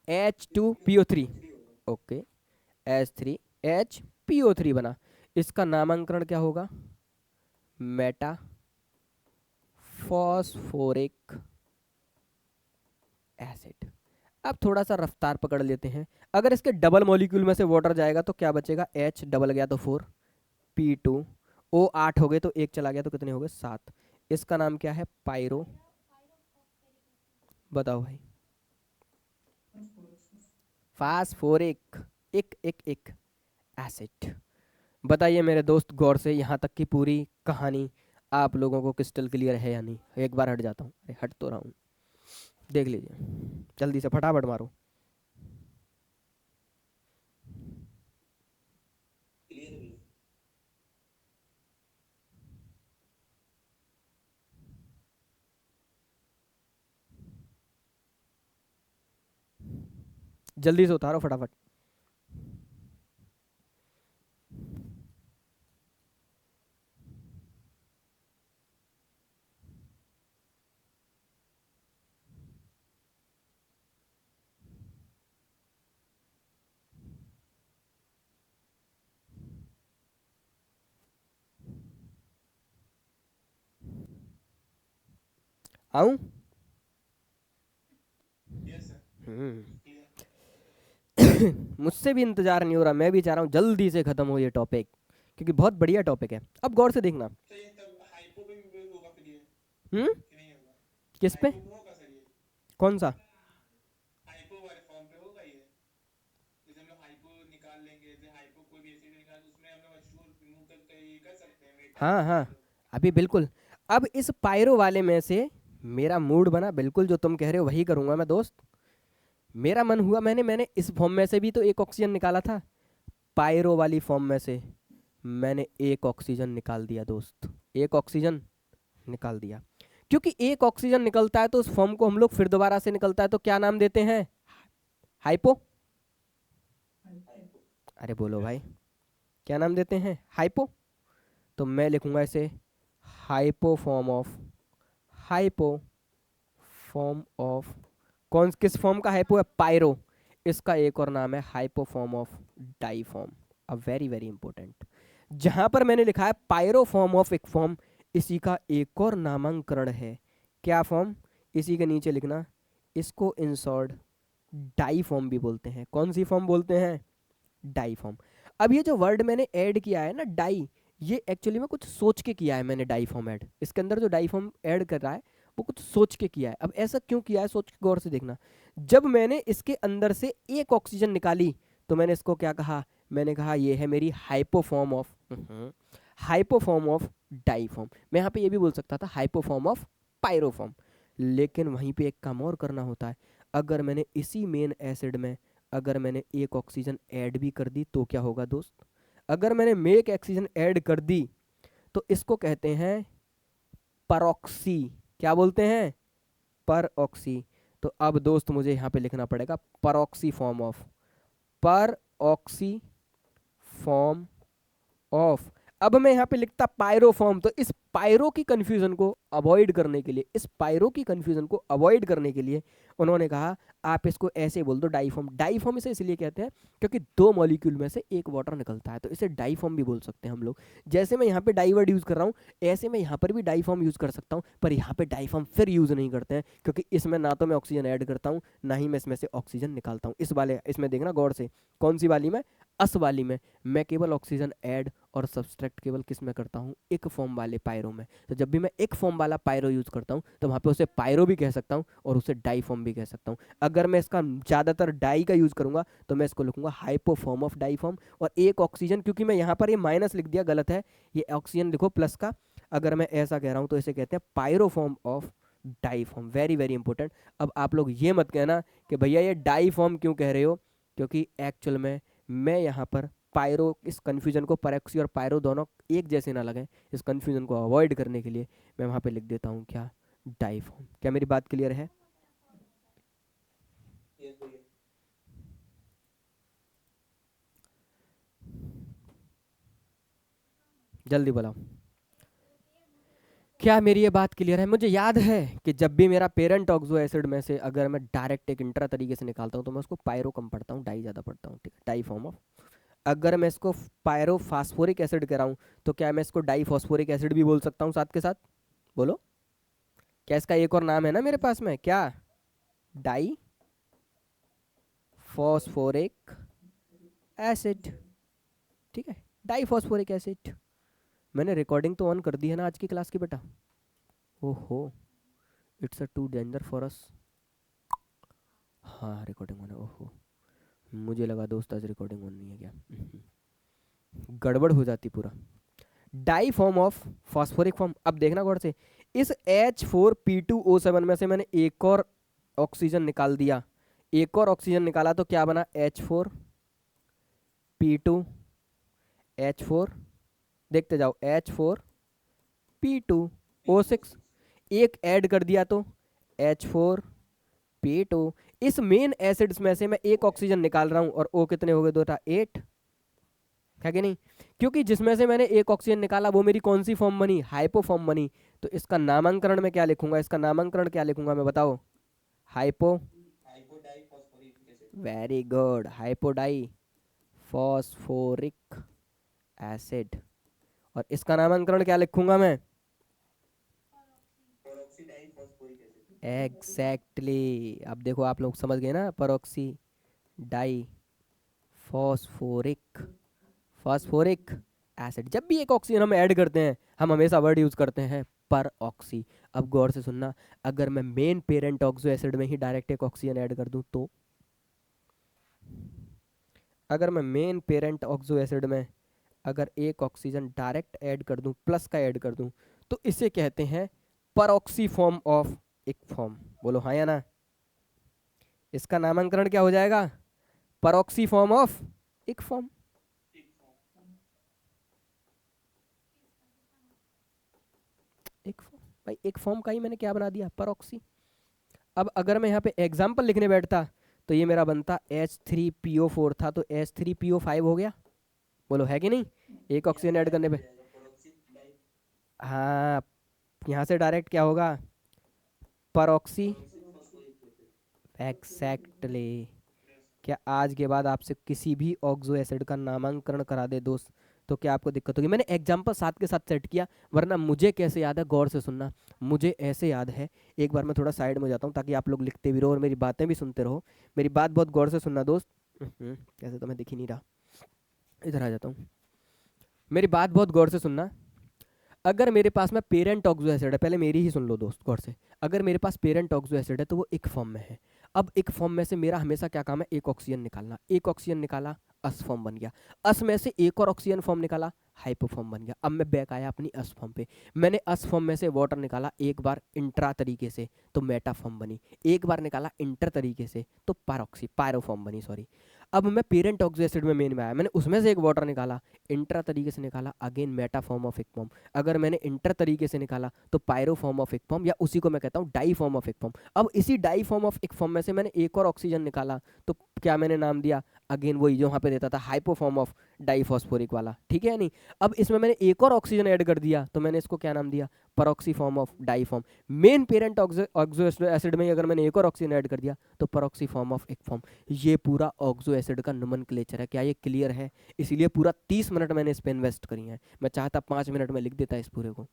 H2PO3। ओके, H3HPO3 बना। इसका नामांकरण क्या होगा, मेटा फॉस्फोरिक एसिड। अब थोड़ा सा रफ्तार पकड़ लेते हैं। अगर इसके डबल मॉलिक्यूल में से वाटर जाएगा तो क्या बचेगा, H डबल गया तो 4, P2, O 8 हो गए तो एक चला गया तो कितने हो गए, 7। इसका नाम क्या है, पायरो। बताओ भाई, फास्फोरिक एक एक एक एसिड। बताइए मेरे दोस्त गौर से, यहाँ तक की पूरी कहानी आप लोगों को क्रिस्टल क्लियर है या नहीं। एक बार हट जाता हूँ, अरे हट तो रहा हूँ, देख लीजिए जल्दी से फटाफट मारो। जल्दी से उतारो फटाफट। आऊं? हम्म। मुझसे भी इंतजार नहीं हो रहा, मैं भी चाह रहा हूँ जल्दी से खत्म हो ये टॉपिक, क्योंकि बहुत बढ़िया टॉपिक है। अब गौर से देखना। हम्म। किस पे, कौन सा? हाँ हाँ, अभी बिल्कुल। अब इस पायरो वाले में से मेरा मूड बना, बिल्कुल जो तुम कह रहे हो वही करूंगा मैं दोस्त। मेरा मन हुआ, मैंने मैंने इस फॉर्म में से भी तो एक ऑक्सीजन निकाला था, पायरो वाली फॉर्म में से मैंने एक ऑक्सीजन निकाल दिया दोस्त, एक ऑक्सीजन निकाल दिया। क्योंकि एक ऑक्सीजन निकलता है तो उस फॉर्म को हम लोग फिर दोबारा से निकलता है तो क्या नाम देते हैं, हाइपो। अरे बोलो भाई, क्या नाम देते हैं, हाइपो। तो मैं लिखूंगा इसे hypo form of, hypo form of, कौन किस फॉर्म का हाइपो है, पायरो। इसका एक और नाम है hypo form of di form. A very very important. जहां पर मैंने लिखा है पायरो फॉर्म ऑफ एक फॉर्म, इसी का एक और नामांकरण है, क्या फॉर्म, इसी के नीचे लिखना, इसको इन शॉर्ट डाई फॉर्म भी बोलते हैं। कौन सी फॉर्म बोलते हैं, डाई फॉर्म। अब ये जो वर्ड मैंने ऐड किया है ना डाई, ये एक्चुअली में कुछ सोच के किया है मैंने, डाई फॉर्म ऐड, इसके अंदर जो डाई फॉर्म ऐड कर रहा है वो कुछ सोच के किया है। अब ऐसा क्यों किया है, सोच के गौर से देखना। जब मैंने इसके अंदर से एक ऑक्सीजन निकाली तो मैंने इसको क्या कहा, मैंने कहा ये है मेरी हाइपोफॉर्म ऑफ, हाइपोफॉर्म ऑफ डाईफॉर्म। मैं यहाँ पे ये भी बोल सकता था हाइपोफॉर्म ऑफ पायरोफॉर्म, लेकिन वहीं पे एक काम और करना होता है। अगर मैंने इसी मेन एसिड में अगर मैंने एक ऑक्सीजन ऐड भी कर दी तो क्या होगा दोस्त, अगर मैंने मेक ऑक्सीजन ऐड कर दी तो इसको कहते हैं परऑक्सी। क्या बोलते हैं, परऑक्सी। तो अब दोस्त मुझे यहाँ पे लिखना पड़ेगा परऑक्सी फॉर्म ऑफ, परऑक्सी फॉर्म ऑफ। अब मैं यहाँ पे लिखता पायरो फॉर्म, तो इस पायरो की कंफ्यूजन को अवॉइड करने के लिए, इस पायरो की कंफ्यूजन को अवॉइड करने के लिए उन्होंने कहा आप इसको ऐसे बोल दो डाईफॉर्म। डाईफॉर्म इसे इसलिए कहते हैं क्योंकि दो मॉलिक्यूल में से एक वाटर निकलता है, तो इसे डाईफॉर्म भी बोल सकते हैं हम लोग। जैसे मैं यहाँ पे डाई वर्ड यूज कर रहा हूँ, ऐसे मैं यहाँ पर भी डाईफॉर्म यूज कर सकता हूँ, पर यहाँ पे डाईफॉर्म फिर यूज नहीं करते हैं, क्योंकि इसमें ना तो मैं ऑक्सीजन ऐड करता हूँ ना ही मैं इसमें से ऑक्सीजन निकालता हूँ। इस वाले इसमें देखना गौर से, कौन सी वाली में, अस वाली में मैं केवल ऑक्सीजन ऐड और सब्सट्रैक्ट केवल किस में करता हूँ, एक फॉर्म वाले पायरो में। तो जब भी मैं एक फॉर्म वाला पायरो यूज करता हूँ तो वहाँ पे उसे पायरो भी कह सकता हूँ और उसे डाई फॉर्म भी कह सकता हूँ। अगर मैं इसका ज़्यादातर डाई का यूज करूंगा तो मैं इसको लिखूंगा hypo form of di form. और एक ऑक्सीजन, क्योंकि मैं यहाँ पर ये माइनस लिख दिया, गलत है, ये ऑक्सीजन लिखो प्लस का। अगर मैं ऐसा कह रहा हूँ तो इसे कहते हैं pyro form of di form. Very very important. अब आप लोग ये मत कहना कि भैया ये डाई फॉर्म क्यों कह रहे हो, क्योंकि एक्चुअल में मैं यहाँ पर पायरो, इस कन्फ्यूजन को, पैरोक्सी और पायरो दोनों एक जैसे ना लगे, इस कन्फ्यूजन को अवॉइड करने के लिए मैं वहाँ पे लिख देता हूँ क्या, डाईफॉर्म। क्या मेरी बात क्लियर है, जल्दी बताओ। क्या मेरी ये बात क्लियर है? मुझे याद है कि जब भी मेरा पेरेंट ऑक्सो एसिड में से अगर मैं डायरेक्ट एक इंट्रा तरीके से निकालता हूँ तो मैं उसको पायरो कम पढ़ता हूँ, डाई ज़्यादा पढ़ता हूँ, ठीक है, डाई फॉर्म ऑफ। अगर मैं इसको पायरो फास्फोरिक एसिड कराऊँ तो क्या मैं इसको डाई फॉस्फोरिक एसिड भी बोल सकता हूँ साथ के साथ? बोलो, क्या इसका एक और नाम है ना मेरे पास में, क्या? डाई फॉस्फोरिक एसिड, ठीक है, डाई फॉस्फोरिक एसिड। मैंने रिकॉर्डिंग तो ऑन कर दी है ना आज की क्लास की बेटा? ओहो, it's a too danger for us. हाँ रिकॉर्डिंग ऑन है, ओहो, मुझे लगा दोस्त आज रिकॉर्डिंग ऑन नहीं है क्या। गड़बड़ हो जाती पूरा। Di form of phosphoric form, अब देखना गौर से, इस H4P2O7 में से मैंने एक और ऑक्सीजन निकाल दिया, एक और ऑक्सीजन निकाला तो क्या बना? H4P2, H4, देखते जाओ, H4P2O6, एक ऐड कर दिया तो H4P2। इस मेन एसिड्स में से मैं एक ऑक्सीजन निकाल रहा हूं और O कितने हो गए? दो था, 8, है कि नहीं? क्योंकि जिसमें से मैंने एक ऑक्सीजन निकाला वो मेरी कौन सी फॉर्म बनी? हाइपो फॉर्म बनी। तो इसका नामांकरण में क्या लिखूंगा? इसका नामांकरण क्या लिखूंगा मैं, बताओ? Hypo, very good, hypodiphosphoric acid. और इसका नामांकरण क्या लिखूंगा मैं? एग्जैक्टली, अब देखो आप लोग समझ गए ना, peroxy di phosphoric, phosphoric acid. जब भी एक ऑक्सीजन हम ऐड करते हैं हम हमेशा वर्ड यूज करते हैं पर ऑक्सी। अब गौर से सुनना, अगर मैं मेन पेरेंट ऑक्सो एसिड में ही डायरेक्ट एक ऑक्सीजन ऐड कर दूं तो, अगर मैं मेन पेरेंट ऑक्सो एसिड में अगर एक ऑक्सीजन डायरेक्ट ऐड कर दूं, प्लस का ऐड कर दूं, तो इसे कहते हैं परऑक्सी फॉर्म ऑफ एक फॉर्म। बोलो हाँ या ना? इसका नामकरण क्या हो जाएगा? परऑक्सी फॉर्म ऑफ एक फॉर्म। एक फॉर्म, भाई एक फॉर्म का ही मैंने क्या बना दिया? परऑक्सी। अब अगर मैं यहाँ पे एग्जाम्पल लिखने बैठता तो ये मेरा बनता H3PO4 था तो H3PO5 हो गया। बोलो है कि नहीं? एक ऑक्सीजन ऐड करने पे, हाँ, यहाँ से डायरेक्ट क्या होगा? परऑक्सी, एग्जैक्टली। क्या आज के बाद आपसे किसी भी ऑक्सो एसिड का नामांकरण करा दे दोस्त तो क्या आपको दिक्कत होगी? मैंने एग्जाम्पल साथ के साथ सेट किया, वरना मुझे कैसे याद है, गौर से सुनना, मुझे ऐसे याद है। एक बार मैं थोड़ा साइड में हो जाता हूँ ताकि आप लोग लिखते भी रहो और मेरी बातें भी सुनते रहो। मेरी बात बहुत गौर से सुनना दोस्त। कैसे तो मैं दिख ही नहीं रहा, इधर आ जाता हूँ। मेरी बात बहुत गौर से सुनना। अगर मेरे पास में पेरेंट ऑक्सो एसिड है, पहले मेरी ही सुन लो दोस्त गौर से। अगर मेरे पास पेरेंट ऑक्सो एसिड है तो वो एक फॉर्म में है। अब एक फॉर्म में से मेरा हमेशा क्या काम है? एक ऑक्सीजन निकालना। एक ऑक्सीजन निकाला, अस फॉर्म बन गया। अस में से एक और ऑक्सीजन फॉर्म निकाला, हाइपो फॉर्म बन गया। अब मैं बैक आया अपनी अस फॉर्म पे, मैंने अस फॉर्म में से वाटर निकाला एक बार इंट्रा तरीके से तो मेटा फॉर्म बनी, एक बार निकाला इंटर तरीके से तो पायरोक्सी, पायरो फॉर्म बनी, सॉरी। अब मैं पेरेंट ऑक्सो एसिड में मेन में आया, मैंने उसमें से एक वाटर निकाला, इंट्रा तरीके से निकाला, अगेन मेटा फॉर्म ऑफ एक फॉर्म। अगर मैंने इंटर तरीके से निकाला तो पायरो फॉर्म ऑफ एक फॉर्म, या उसी को मैं कहता हूँ डाई फॉर्म ऑफ एक फॉर्म। अब इसी डाई फॉर्म ऑफ एक फॉर्म में से मैंने एक और ऑक्सीजन निकाला तो क्या मैंने नाम दिया? अगेन वही जो वहाँ पे देता था, हाइपो फॉर्म ऑफ डाईफॉस्फोरिक वाला, ठीक है या नहीं? अब इसमें मैंने एक और ऑक्सीजन ऐड कर दिया तो मैंने इसको क्या नाम दिया? Peroxy form of di form. Main parent oxo acid में अगर मैंने एक और ऑक्सीजन ऐड कर दिया तो परऑक्सी फॉर्म ऑफ एक फॉर्म। ये पूरा ऑक्सो एसिड का नोमेनक्लेचर है। क्या ये क्लियर है? इसीलिए पूरा 30 मिनट मैंने इस पे इन्वेस्ट करी है। मैं चाहता 5 मिनट में लिख देता इस पूरे को।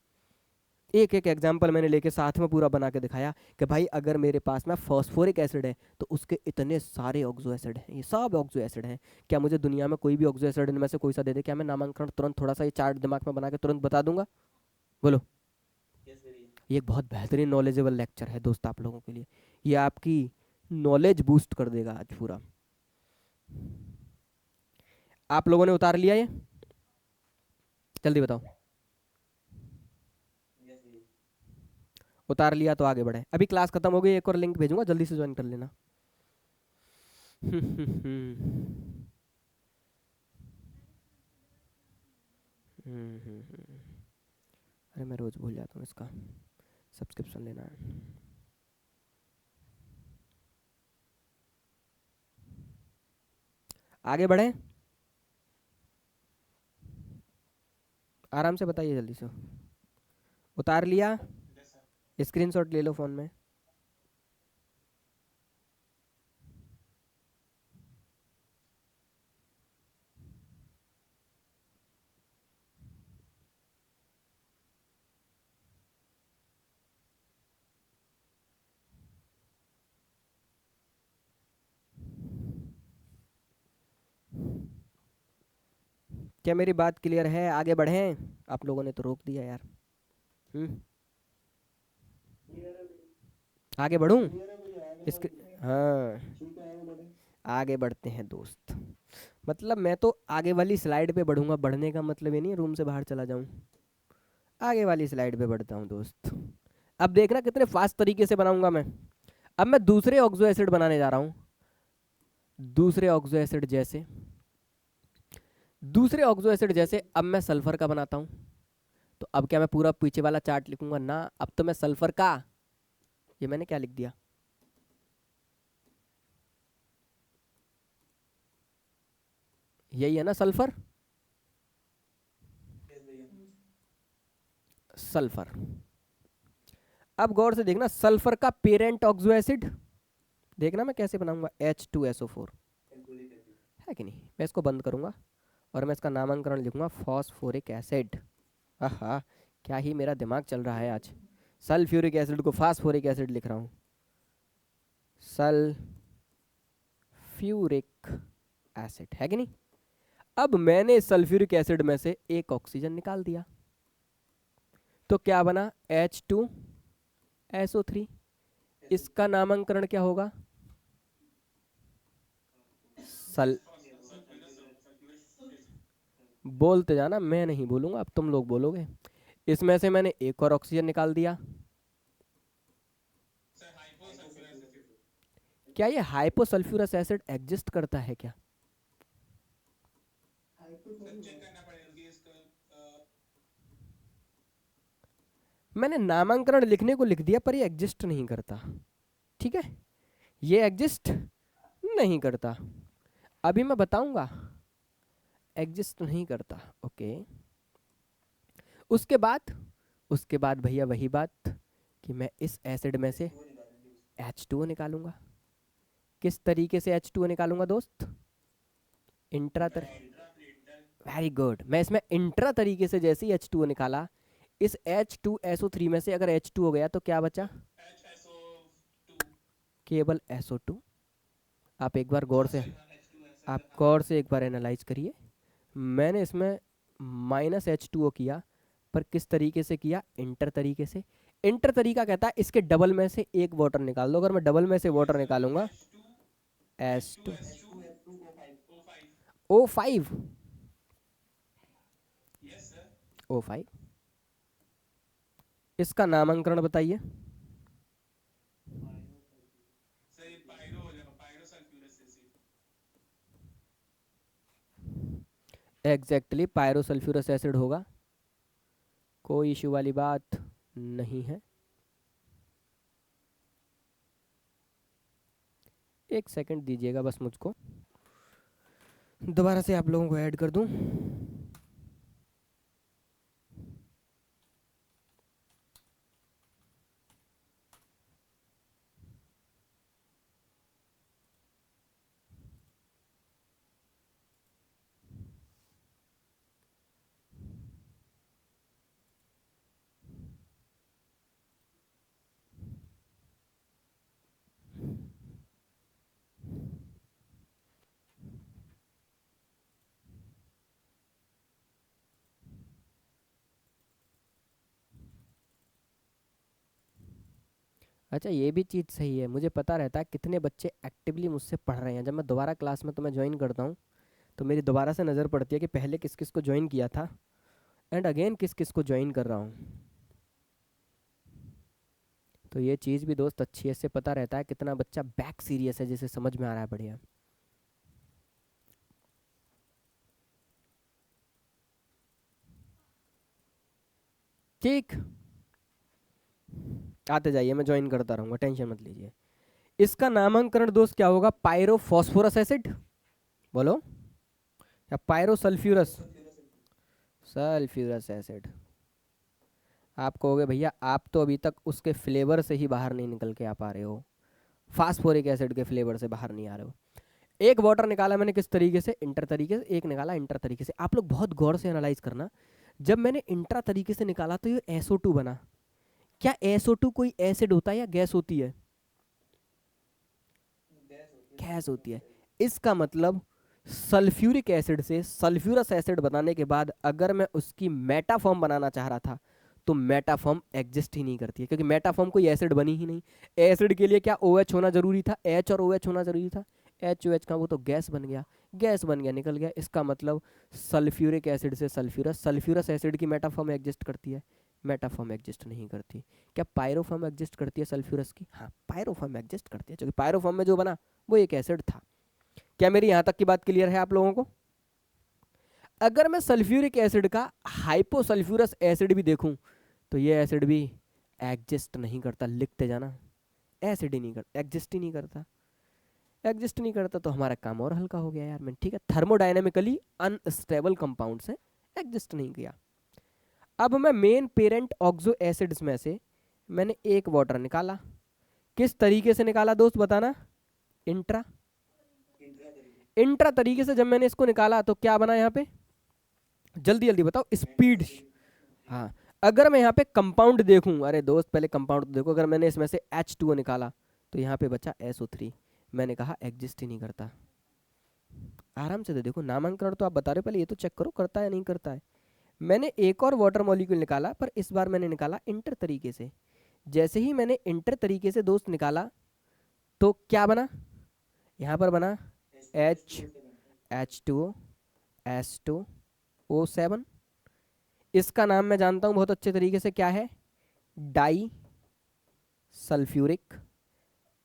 एक एक एग्जाम्पल मैंने लेके साथ में पूरा बना के दिखाया कि भाई अगर मेरे पास में फॉस्फोरिक एसिड है तो उसके इतने सारे ऑक्सो एसिड हैं, ये सब ऑक्सो एसिड हैं। क्या मुझे दुनिया में कोई भी ऑक्सो एसिड इनमें से कोई सा दे दे, क्या मैं नामांकन तुरंत थोड़ा सा ये चार्ट दिमाग में बना के तुरंत बता दूंगा? बोलो। ये एक बहुत बेहतरीन नॉलेजेबल लेक्चर है दोस्त आप लोगों के लिए। ये आपकी नॉलेज बूस्ट कर देगा आज पूरा। आप लोगों ने उतार लिया ये? जल्दी बताओ। उतार लिया तो आगे बढ़े। अभी क्लास खत्म हो गई, एक और लिंक भेजूंगा, जल्दी से ज्वाइन कर लेना। अरे मैं रोज भूल जाता हूँ, इसका सब्सक्रिप्शन लेना है। आगे बढ़े, आराम से बताइए जल्दी से। उतार लिया? स्क्रीनशॉट ले लो फ़ोन में। क्या मेरी बात क्लियर है? आगे बढ़ें? आप लोगों ने तो रोक दिया यार। हम्म। आगे बढ़ूं? इसके हाँ, आगे बढ़ते हैं दोस्त। मतलब मैं तो आगे वाली स्लाइड पे बढ़ूंगा, बढ़ने का मतलब ये नहीं रूम से बाहर चला जाऊं। आगे वाली स्लाइड पे बढ़ता हूँ दोस्त। अब देखना कितने फास्ट तरीके से बनाऊंगा मैं। अब मैं दूसरे ऑक्सो एसिड बनाने जा रहा हूँ। दूसरे ऑक्सो एसिड जैसे, दूसरे ऑक्सो एसिड जैसे अब मैं सल्फर का बनाता हूँ। तो अब क्या मैं पूरा पीछे वाला चार्ट लिखूंगा ना? अब तो मैं सल्फर का, ये मैंने क्या लिख दिया? यही है ना सल्फर? सल्फर। अब गौर से देखना, सल्फर का पेरेंट ऑक्सो एसिड, देखना मैं कैसे बनाऊंगा, H2SO4, है कि नहीं? मैं इसको बंद करूंगा और मैं इसका नामांकरण लिखूंगा फॉस्फोरिक एसिड। आहा, क्या ही मेरा दिमाग चल रहा है आज। सल्फ्यूरिक एसिड को फास्फोरिक एसिड लिख रहा हूँ। सल्फ्यूरिक एसिड, है कि नहीं? अब मैंने सल्फ्यूरिक एसिड में से एक ऑक्सीजन निकाल दिया, तो क्या बना? H2SO3। इसका नामांकरण क्या होगा? सल बोलते जाना, मैं नहीं बोलूंगा, अब तुम लोग बोलोगे। इसमें से मैंने एक और ऑक्सीजन निकाल दिया। क्या ये हाइपोसल्फ्यूरस एसिड एग्जिस्ट करता है क्या? मैंने नामांकरण लिखने को लिख दिया पर ये एग्जिस्ट नहीं करता। ठीक है, ये एग्जिस्ट नहीं करता। अभी मैं बताऊंगा, एग्जिस्ट नहीं करता। ओके। उसके बाद, उसके बाद भैया वही बात कि मैं इस एसिड में से H2O निकालूंगा। किस तरीके से H2O निकालूंगा दोस्त? इंट्रा तर वेरी गुड। मैं इसमें इंट्रा तरीके से जैसे ही H2O निकाला, इस H2SO3 में से अगर H2 हो गया तो क्या बचा? केवल SO2। आप एक बार गौर से, आप गौर से एक बार एनालाइज करिए। मैंने इसमें -H2O किया, पर किस तरीके से किया? इंटर तरीके से। इंटर तरीका कहता है इसके डबल में से एक वाटर निकाल दो। अगर मैं डबल में से वाटर निकालूंगा, H2O5, O5। इसका नामांकरण बताइए। एग्जैक्टली पायरोसल्फ्यूरस एसिड होगा, कोई इशू वाली बात नहीं है। एक सेकंड दीजिएगा बस मुझको, दोबारा से आप लोगों को ऐड कर दूं। अच्छा, ये भी चीज़ सही है, मुझे पता रहता है कितने बच्चे एक्टिवली मुझसे पढ़ रहे हैं। जब मैं दोबारा क्लास में तुम्हें ज्वाइन करता हूँ तो मेरी दोबारा से नज़र पड़ती है कि पहले किस किस को ज्वाइन किया था एंड अगेन किस किस को ज्वाइन कर रहा हूँ। तो ये चीज़ भी दोस्त अच्छी है, इससे पता रहता है कितना बच्चा बैक सीरियस है, जिसे समझ में आ रहा है। बढ़िया। ठीक, आते जाइए, मैं ज्वाइन करता रहूँगा, टेंशन मत लीजिए। इसका नामांकरण दोस्त क्या होगा? पायरोफॉस्फोरस एसिड, बोलो, या पायरोसल्फ्यूरस? Sulphurous acid. आप कहोगे भैया आप तो अभी तक उसके फ्लेवर से ही बाहर नहीं निकल के आ पा रहे हो, फास्फोरिक एसिड के फ्लेवर से बाहर नहीं आ रहे हो। एक वाटर निकाला मैंने किस तरीके से, इंटर तरीके से, एक निकाला इंटर तरीके से। आप लोग बहुत गौर से एनालाइज करना, जब मैंने इंट्रा तरीके से निकाला तो ये SO2 बना। क्या SO2 कोई एसिड होता है या गैस होती है? गैस होती है। इसका मतलब सल्फ्यूरिक एसिड से सल्फ्यूरस एसिड बनाने के बाद अगर मैं उसकी मेटाफॉर्म बनाना चाह रहा था तो मेटाफॉर्म एग्जिस्ट ही नहीं करती है, क्योंकि मेटाफॉर्म कोई एसिड बनी ही नहीं। एसिड के लिए क्या OH होना जरूरी था? H और OH होना जरूरी था। HOH का वो तो गैस बन गया, गैस बन गया निकल गया। इसका मतलब सल्फ्यूरिक एसिड से सल्फ्यूरस, सल्फ्यूरस एसिड की मेटाफॉर्म एग्जिस्ट करती है? मेटाफॉर्म एग्जिस्ट नहीं करती। क्या पायरोफॉर्म एग्जिस्ट करती है सल्फ्यूरस की? हाँ पायरोफॉर्म एग्जिस्ट करती है, क्योंकि पायरोफॉर्म में जो बना वो एक एसिड था। क्या मेरी यहां तक की बात क्लियर है आप लोगों को? अगर मैं सल्फ्यूरिक एसिड का हाइपोसल्फ्यूरस एसिड भी देखूं तो ये एसिड भी एग्जिस्ट नहीं करता। लिखते जाना, एसिड ही नहीं करता, एग्जिस्ट ही नहीं करता। एग्जिस्ट नहीं करता तो हमारा काम और हल्का हो गया यार। मैं ठीक है, थर्मोडायनेमिकली अनस्टेबल कंपाउंड से एग्जिस्ट नहीं किया। अब मैं मेन पेरेंट ऑक्सो एसिड्स में से मैंने एक वाटर निकाला। किस तरीके से निकाला दोस्त बताना? इंट्रा। इंट्रा तरीके से जब मैंने इसको निकाला तो क्या बना यहाँ पे? जल्दी जल्दी बताओ, स्पीड। हाँ, अगर मैं यहाँ पे कंपाउंड देखूं, अरे दोस्त पहले कंपाउंड तो देखो। अगर मैंने इसमें से H2O निकाला तो यहाँ पे बचा SO3। मैंने कहा एग्जिस्ट ही नहीं करता। आराम से तो देखो, नामांकन तो आप बता रहे हो, पहले ये तो चेक करो करता है या नहीं करता है। मैंने एक और वाटर मॉलिक्यूल निकाला, पर इस बार मैंने निकाला इंटर तरीके से। जैसे ही मैंने इंटर तरीके से दोस्त निकाला तो क्या बना? यहाँ पर बना H H2O S2O7। इसका नाम मैं जानता हूँ बहुत अच्छे तरीके से, क्या है? Die sulphuric.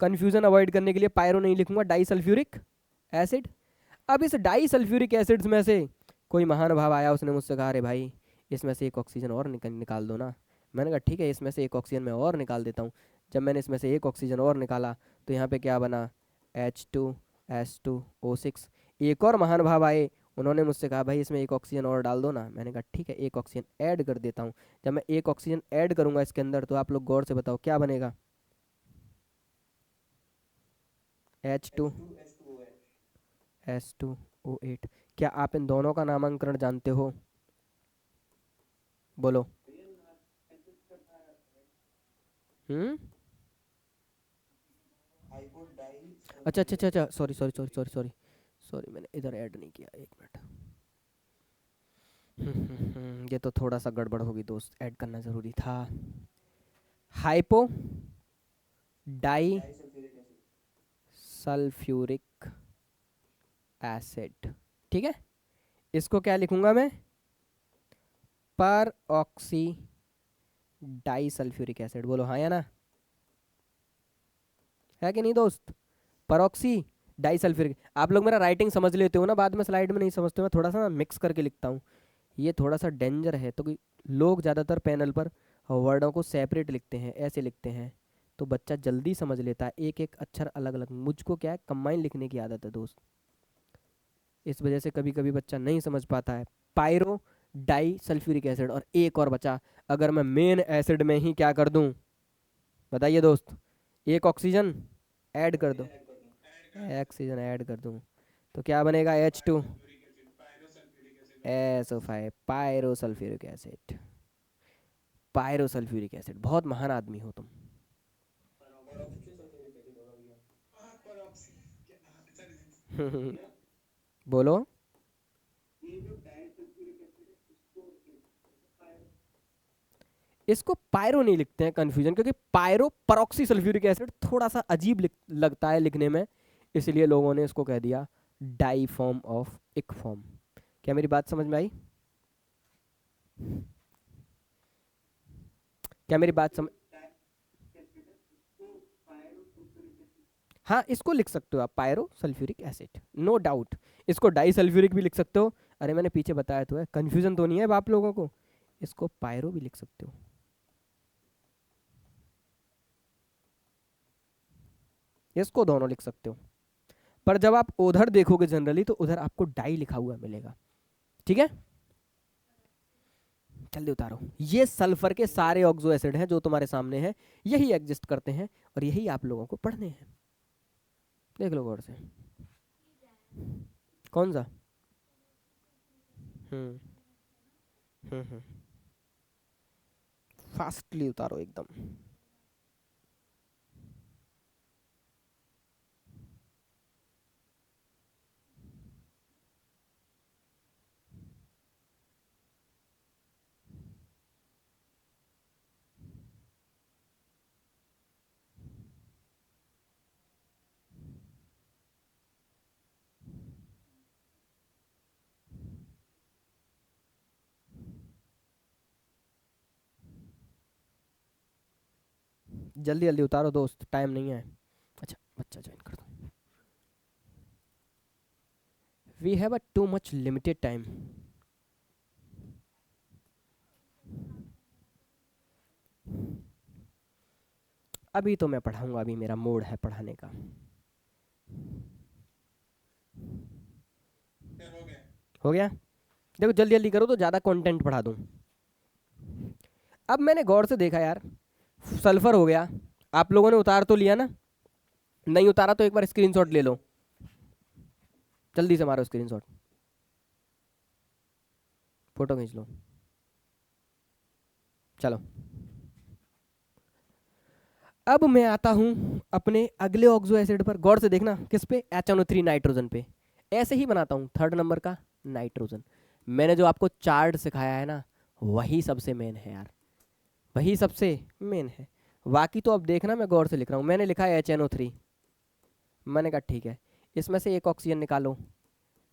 कंफ्यूजन अवॉइड करने के लिए पायरो नहीं लिखूंगा, डाई सल्फ्यूरिक एसिड। अब इस डाई सल्फ्यूरिक एसिड्स में से कोई महान भाव आया, उसने मुझसे कहा अरे भाई इसमें से एक ऑक्सीजन और निकाल दो ना। मैंने कहा ठीक है, इसमें से एक ऑक्सीजन मैं और निकाल देता हूँ। जब मैंने इसमें से एक ऑक्सीजन और निकाला तो यहाँ पे क्या बना? H2S2O6। एक और महान भाव आए, उन्होंने मुझसे कहा भाई इसमें एक ऑक्सीजन और डाल दो ना। मैंने कहा ठीक है, एक ऑक्सीजन ऐड कर देता हूँ। जब मैं एक ऑक्सीजन ऐड करूँगा इसके अंदर तो आप लोग गौर से बताओ क्या बनेगा? H2S2O8। क्या आप इन दोनों का नामांकन जानते हो? बोलो। हम्म। अच्छा अच्छा अच्छा अच्छा, sorry sorry sorry sorry sorry sorry, मैंने इधर ऐड नहीं किया, एक मिनट। ये तो थोड़ा सा गड़बड़ होगी दोस्त, ऐड करना ज़रूरी था। हाइपो डाई सल्फ्यूरिक एसिड, ठीक है। इसको क्या लिखूंगा मैं? पर ऑक्सी डाई सल्फ्यूरिक एसिड। बोलो हाँ या ना, है कि नहीं दोस्त? Peroxy di sulphuric. आप लोग मेरा राइटिंग समझ लेते हो ना, बाद में स्लाइड में नहीं समझते, मैं थोड़ा सा ना मिक्स करके लिखता हूँ। ये थोड़ा सा डेंजर है, तो लोग ज़्यादातर पैनल पर वर्डों को सेपरेट लिखते हैं, ऐसे लिखते हैं, तो बच्चा जल्दी समझ लेता है, एक एक अक्षर अलग अलग। मुझको क्या है, कंबाइन लिखने की आदत है दोस्त, इस वजह से कभी कभी बच्चा नहीं समझ पाता है। पायरो डाई सल्फ्यूरिक एसिड, और एक और बचा। अगर मैं मेन एसिड में ही क्या कर दूं, बताइए दोस्त? एक ऑक्सीजन ऐड कर दो, ऑक्सीजन ऐड कर दूं तो क्या बनेगा? H2SO5 pyro sulphuric acid. Pyro sulphuric acid, बहुत महान आदमी हो तुम। बोलो। इसको पायरो नहीं लिखते हैं, कंफ्यूजन, क्योंकि पायरो परऑक्सी सल्फ्यूरिक एसिड थोड़ा सा अजीब लगता है लिखने में, इसलिए लोगों ने इसको कह दिया डाई फॉर्म ऑफ इक फॉर्म। क्या मेरी बात समझ में आई? क्या मेरी बात समझ? हाँ, इसको लिख सकते हो आप pyro sulphuric acid, no doubt. इसको डाई सल्फ्यूरिक भी लिख सकते हो। अरे मैंने पीछे बताया तो है, कंफ्यूजन तो नहीं है अब आप लोगों को। इसको पायरो भी लिख सकते हो, इसको दोनों लिख सकते हो। पर जब आप उधर देखोगे जनरली तो उधर आपको डाई लिखा हुआ मिलेगा, ठीक है। जल्दी उतारो। ये सल्फर के सारे ऑक्सो एसिड हैं जो तुम्हारे सामने हैं, यही एग्जिस्ट करते हैं और यही आप लोगों को पढ़ने हैं। देख लो गौर से। कौन सा? हम्म हम्म। फास्टली उतारो एकदम। जल्दी जल्दी उतारो दोस्त, टाइम नहीं है। अच्छा, बच्चा ज्वाइन कर दो। We have a too much limited time. अभी तो मैं पढ़ाऊंगा, अभी मेरा मूड है पढ़ाने का। हो गया? देखो जल्दी जल्दी करो तो ज़्यादा कंटेंट पढ़ा दूँ। अब मैंने गौर से देखा यार, सल्फर हो गया, आप लोगों ने उतार तो लिया ना? नहीं उतारा तो एक बार स्क्रीनशॉट ले लो, जल्दी से मारो स्क्रीनशॉट, फोटो खींच लो। चलो, अब मैं आता हूँ अपने अगले ऑक्सो एसिड पर। गौर से देखना, किस पे? HNO3 नाइट्रोजन पे। ऐसे ही बनाता हूँ थर्ड नंबर का नाइट्रोजन। मैंने जो आपको चार्ट सिखाया है ना, वही सबसे मेन है यार, वही सबसे मेन है। बाकी तो अब देखना, मैं गौर से लिख रहा हूँ। मैंने लिखा है HNO3, मैंने कहा ठीक है, इसमें से एक ऑक्सीजन निकालो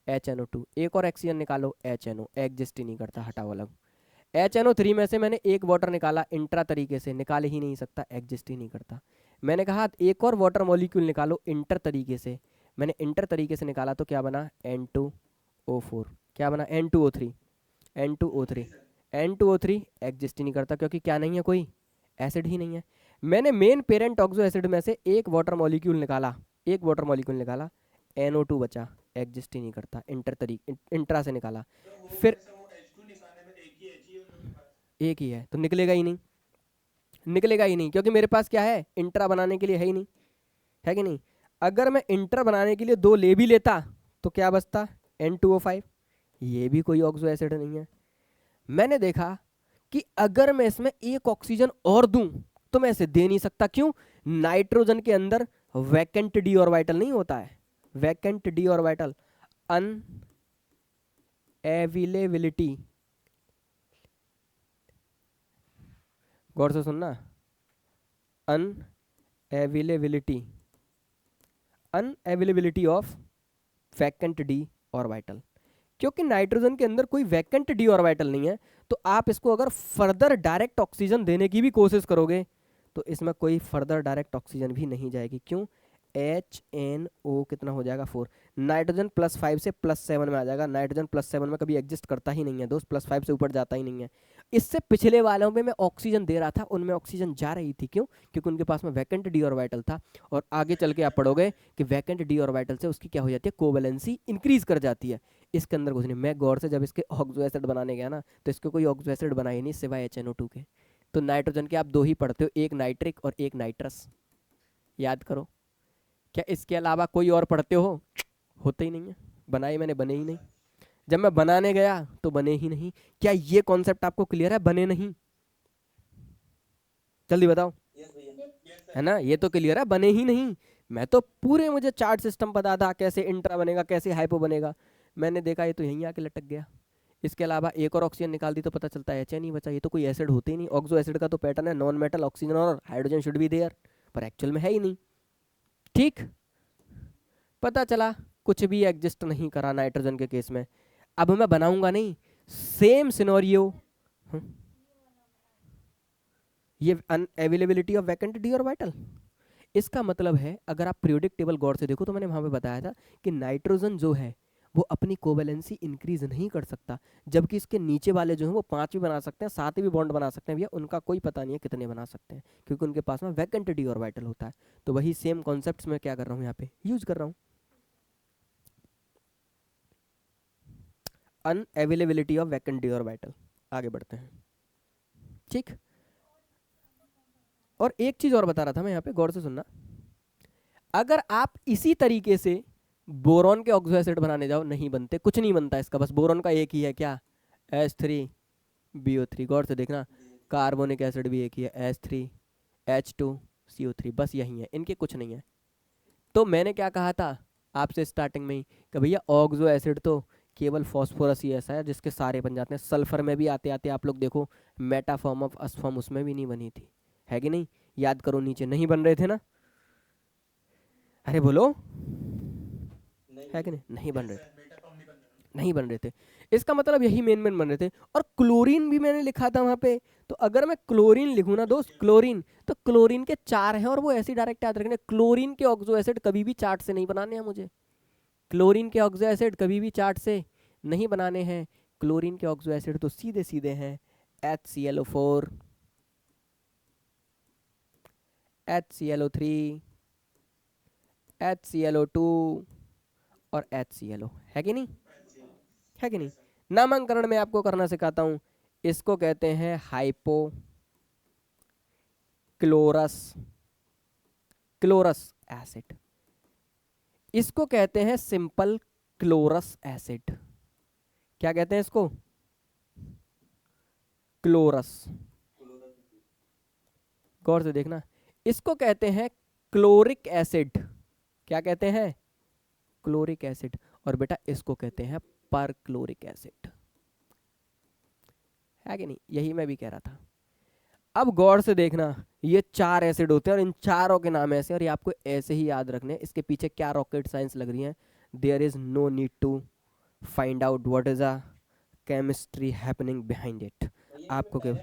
HNO2, एक और ऑक्सीजन निकालो HNO, एग्जिस्ट ही नहीं करता, हटाओ अलग। HNO3 में से मैंने एक वाटर निकाला, इंट्रा तरीके से निकाल ही नहीं सकता, एग्जिस्ट ही नहीं करता। मैंने कहा एक और वाटर मॉलिक्यूल निकालो इंटर तरीके से, मैंने इंटर तरीके से निकाला तो क्या बना? N2O4। क्या बना? N2O3। N2O3, N2O3 एग्जिस्ट ही नहीं करता, क्योंकि क्या नहीं है, कोई एसिड ही नहीं है। मैंने मेन पेरेंट ऑक्सो एसिड में से एक वाटर मॉलिक्यूल निकाला, एक वाटर मॉलिक्यूल निकाला, NO2 बचा, एग्जिस्ट ही नहीं करता, इंट्रा से निकाला। फिर एक ही है तो निकलेगा ही नहीं, निकलेगा ही नहीं, क्योंकि मेरे पास क्या है? इंट्रा बनाने के लिए है ही नहीं, है कि नहीं? अगर मैं इंट्रा बनाने के लिए दो ले भी लेता तो क्या बचता? N2O5। ये भी कोई ऑक्सो एसिड नहीं है। मैंने देखा कि अगर मैं इसमें एक ऑक्सीजन और दूं तो मैं इसे दे नहीं सकता। क्यों? नाइट्रोजन के अंदर वैकेंट डी ऑर्बिटल नहीं होता है, वैकेंट डी ऑर्बिटल, अनअवेलेबिलिटी। गौर से सुनना, unavailability, unavailability of vacant D orbital. क्योंकि नाइट्रोजन के अंदर कोई वैकेंट डी ऑर्बिटल नहीं है, तो आप इसको अगर फर्दर डायरेक्ट ऑक्सीजन देने की भी कोशिश करोगे तो इसमें कोई फर्दर डायरेक्ट ऑक्सीजन भी नहीं जाएगी। क्यों? HNO कितना हो जाएगा? 4। नाइट्रोजन +5 से +7 में आ जाएगा। नाइट्रोजन +7 में कभी एग्जिस्ट करता ही नहीं है दोस्त, +5 से ऊपर जाता ही नहीं है। इससे पिछले वालों में मैं ऑक्सीजन दे रहा था, उनमें ऑक्सीजन जा रही थी। क्यों? क्योंकि उनके पास में वैकेंट डी ऑर्बिटल था। और आगे चल के आप पढ़ोगे कि वैकेंट डी ऑर्बिटल से उसकी क्या हो जाती है? कोवैलेंसी इंक्रीज कर जाती है। इसके अंदर कुछ नहीं। मैं गौर से जब इसके ऑक्सो एसिड बनाने गया ना, तो इसके कोई ऑक्सो एसिड बनाए नहीं सिवाय HNO2 के। तो नाइट्रोजन के आप दो ही पढ़ते हो, एक नाइट्रिक और एक नाइट्रस, याद करो। क्या इसके अलावा कोई और पढ़ते हो? होते ही नहीं है, बनाए मैंने, बने ही नहीं। जब मैं बनाने गया तो बने ही नहीं। क्या ये कॉन्सेप्ट आपको क्लियर है? बने नहीं, जल्दी बताओ। है ना, ये तो क्लियर है, बने ही नहीं। मैं तो पूरे, मुझे चार्ट सिस्टम पता था, कैसे इंट्रा बनेगा, कैसे हाइपो बनेगा। मैंने देखा ये तो यहीं आके लटक गया। इसके अलावा एक और ऑक्सीजन निकाल दी तो पता चलता है HN ही बचा। ये तो कोई एसिड होते ही नहीं। ऑक्सो एसिड का तो पैटर्न है नॉन मेटल ऑक्सीजन और हाइड्रोजन शुड बी देयर, पर एक्चुअल में है ही नहीं। ठीक, पता चला कुछ भी एग्जिस्ट नहीं करा नाइट्रोजन के केस में। अब मैं बनाऊंगा नहीं, सेम सिनेरियो। ये unavailability of vacant D orbital, इसका मतलब है अगर आप पीरियोडिक टेबल गौर से देखो तो मैंने वहां पे बताया था कि नाइट्रोजन जो है वो अपनी कोवैलेंसी इंक्रीज नहीं कर सकता, जबकि इसके नीचे वाले जो हैं वो 5 भी बना सकते हैं, 7 भी बॉन्ड बना सकते हैं भैया, उनका कोई पता नहीं है कितने बना सकते हैं, क्योंकि उनके पास में वैकेंट डी ऑर्बिटल होता है। तो वही सेम कॉन्सेप्ट मैं क्या कर रहा हूँ यहाँ पे यूज कर रहा हूँ, unavailability of vacant D orbital. आगे बढ़ते हैं। ठीक। और एक चीज और बता रहा था मैं यहाँ पे, गौर से सुनना। अगर आप इसी तरीके से बोरॉन के ऑक्सो एसिड बनाने जाओ, नहीं बनते, कुछ नहीं बनता इसका, बस बोरॉन का एक ही है क्या, H3BO3। गौर से देखना, कार्बोनिक एसिड भी एक ही है, H3H2CO3, बस यही है, इनके कुछ नहीं है। तो मैंने क्या कहा था आपसे स्टार्टिंग में ही कि भैया ऑक्सो एसिड तो केवल फॉस्फोरस ही ऐसा है जिसके सारे बन जाते हैं। सल्फर में भी आते आते आप लोग देखो, मेटाफॉर्म ऑफ असफॉर्म उसमें भी नहीं बनी थी, है कि नहीं? याद करो, नीचे नहीं बन रहे थे ना? अरे बोलो, है कि नहीं? नहीं बन रहे थे, नहीं बन रहे थे। इसका मतलब यही मेन मेन बन रहे थे। और क्लोरीन भी मैंने लिखा था वहां पे। तो अगर मैं क्लोरीन लिखूं ना दोस्त, क्लोरीन, तो क्लोरीन के चार हैं, और वो ऐसे डायरेक्ट याद रखने, क्लोरीन के ऑक्सो एसिड कभी भी चार्ट से नहीं बनाने हैं मुझे। क्लोरीन के ऑक्सो एसिड कभी भी चार्ट से नहीं बनाने हैं। क्लोरीन के ऑक्सो एसिड तो सीधे सीधे हैं HClO4, HClO3, HClO2 और HClO, है कि नहीं? है कि नहीं? नामांकरण में आपको करना सिखाता हूं। इसको कहते हैं हाइपो क्लोरस क्लोरस एसिड, इसको कहते हैं सिंपल क्लोरस एसिड। क्या कहते हैं इसको? क्लोरस। गौर से देखना, इसको कहते हैं क्लोरिक एसिड। क्या कहते हैं? Chloric acid. और बेटा इसको कहते हैं पर क्लोरिक एसिड, है कि नहीं? यही मैं भी कह रहा था। अब गौर से देखना, ये चार एसिड होते हैं और इन चारों के नाम ऐसे, और ये आपको ऐसे ही याद रखने हैं। इसके पीछे क्या रॉकेट साइंस लग रही है? There is no need to find out what is a chemistry happening behind it. आपको क्या,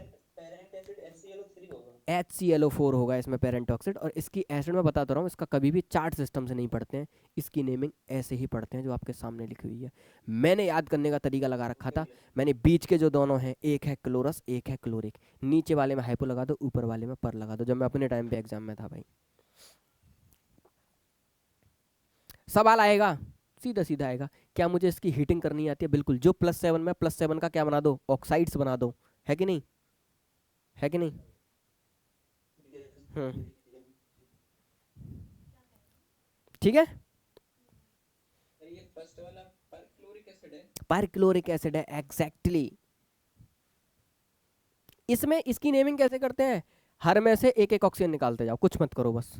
HClO4 होगा इसमें पेरेंट ऑक्साइड। और इसकी एसिड मैं बताता रहा हूँ, इसका कभी भी चार्ट सिस्टम से नहीं पढ़ते हैं, इसकी नेमिंग ऐसे ही पढ़ते हैं जो आपके सामने लिखी हुई है। मैंने याद करने का तरीका लगा रखा था। मैंने बीच के जो दोनों हैं, एक है क्लोरस, एक है क्लोरिक, नीचे वाले में हाइपो लगा दो, ऊपर वाले में पर लगा दो, जब मैं अपने टाइम पे एग्जाम में था भाई। सवाल आएगा, सीधा सीधा आएगा, क्या मुझे इसकी हीटिंग करनी आती है? बिल्कुल। जो +7 में +7 का क्या बना दो, ऑक्साइड्स बना दो, है कि नहीं? है कि नहीं? हम्म, ठीक है। पर क्लोरिक एसिड है, एग्जैक्टली। इसमें इसकी नेमिंग कैसे करते हैं? हर में से एक एक ऑक्सीजन निकालते जाओ, कुछ मत करो बस।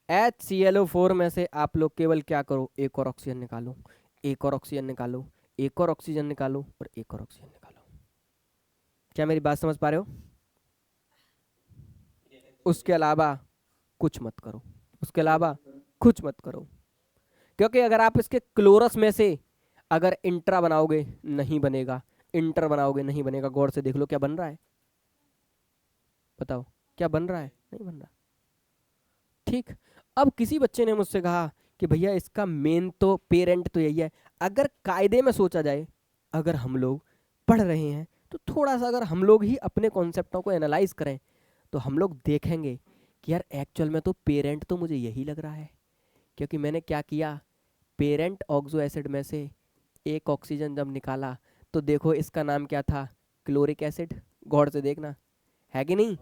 HClO4 में से आप लोग केवल क्या करो, एक और ऑक्सीजन निकालो, एक और ऑक्सीजन निकालो, एक और ऑक्सीजन निकालो, और एक और ऑक्सीजन निकालो। क्या मेरी बात समझ पा रहे हो? उसके अलावा कुछ मत करो, उसके अलावा कुछ मत करो। क्योंकि अगर आप इसके क्लोरस में से अगर इंट्रा बनाओगे, नहीं बनेगा, इंटर बनाओगे, नहीं बनेगा। गौर से देख लो क्या बन रहा है, बताओ क्या बन रहा है? नहीं बन रहा। ठीक। अब किसी बच्चे ने मुझसे कहा कि भैया इसका मेन तो पेरेंट तो यही है। अगर कायदे में सोचा जाए, अगर हम लोग पढ़ रहे हैं, तो थोड़ा सा अगर हम लोग ही अपने कॉन्सेप्टों को एनालाइज करें, तो हम लोग देखेंगे कि यार एक्चुअल में तो पेरेंट तो मुझे यही लग रहा है। क्योंकि मैंने क्या किया, पेरेंट ऑक्सो एसिड में से एक ऑक्सीजन जब निकाला, तो देखो इसका नाम क्या था, क्लोरिक एसिड। गौर से देखना, है कि नहीं?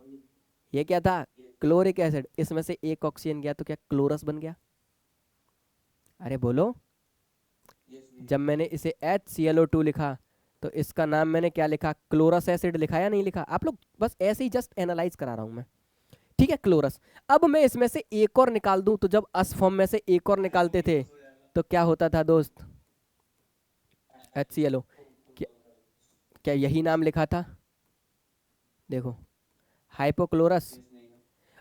ये क्या था, क्लोरिक एसिड। इसमें से एक ऑक्सीजन गया तो क्या क्लोरस बन गया? अरे बोलो। जब मैंने इसे HClO2 लिखा, तो इसका नाम मैंने क्या लिखा, क्लोरस एसिड लिखा या नहीं लिखा? आप लोग बस ऐसे ही जस्ट एनालाइज करा रहा हूं मैं, ठीक है, क्लोरस। अब मैं इसमें से एक और निकाल दूं, तो जब अस फॉर्म में से एक और निकालते थे, तो क्या होता था दोस्त, HClO। क्या, क्या यही नाम लिखा था? देखो, हाइपोक्लोरस।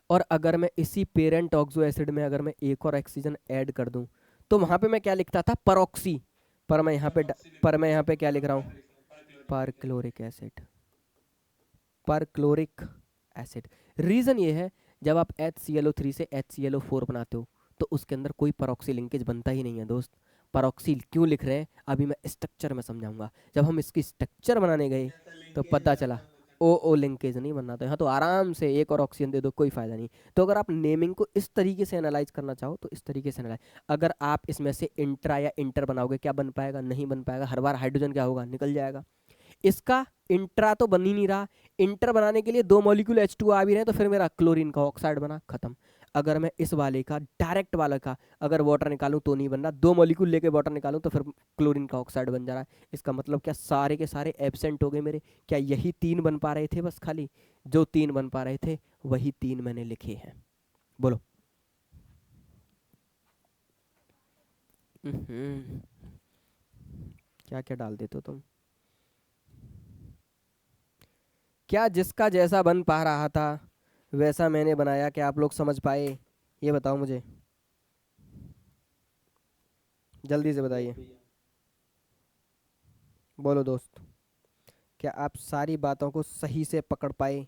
और अगर मैं इसी पेरेंट ऑक्सो एसिड में अगर मैं एक और ऑक्सीजन ऐड कर दूं, तो वहां पे मैं क्या लिखता था, परऑक्सी। पर मैं यहाँ पे पर मैं यहाँ पे क्या लिख रहा हूँ, पर क्लोरिक एसिड, पर क्लोरिक एसिड। रीज़न ये है, जब आप HClO3 से HClO4 बनाते हो, तो उसके अंदर कोई परऑक्सी लिंकेज बनता ही नहीं है दोस्त। परऑक्सी क्यों लिख रहे हैं, अभी मैं स्ट्रक्चर में समझाऊंगा। जब हम इसकी स्ट्रक्चर बनाने गए, तो पता चला ओ ओ लिंकेज नहीं बनना था। यहाँ तो आराम से एक और ऑक्सीजन दे दो, कोई फायदा नहीं। तो अगर आप नेमिंग को इस तरीके से एनालाइज करना चाहो, तो इस तरीके से एनालाइज। अगर आप इसमें से इंट्रा या इंटर बनाओगे, क्या बन पाएगा? नहीं बन पाएगा। हर बार हाइड्रोजन क्या होगा, निकल जाएगा। इसका इंट्रा तो बन ही नहीं रहा, इंटर बनाने के लिए 2 मॉलिक्यूल H2 आ भी रहे हैं, तो फिर मेरा क्लोरीन का ऑक्साइड बना, खत्म। अगर मैं इस वाले का डायरेक्ट वाला का अगर वाटर निकालूं तो नहीं बन रहा, 2 मॉलिक्यूल लेके वाटर निकालूं तो फिर क्लोरीन का ऑक्साइड बन जा रहा है। इसका मतलब क्या सारे के सारे एब्सेंट हो गए मेरे? क्या यही 3 बन पा रहे थे बस खाली? जो 3 बन पा रहे थे वही 3 मैंने लिखे हैं। बोलो। क्या क्या डाल देते हो तुम? क्या जिसका जैसा बन पा रहा था वैसा मैंने बनाया? क्या आप लोग समझ पाए? ये बताओ मुझे, जल्दी से बताइए। बोलो दोस्त, क्या आप सारी बातों को सही से पकड़ पाए?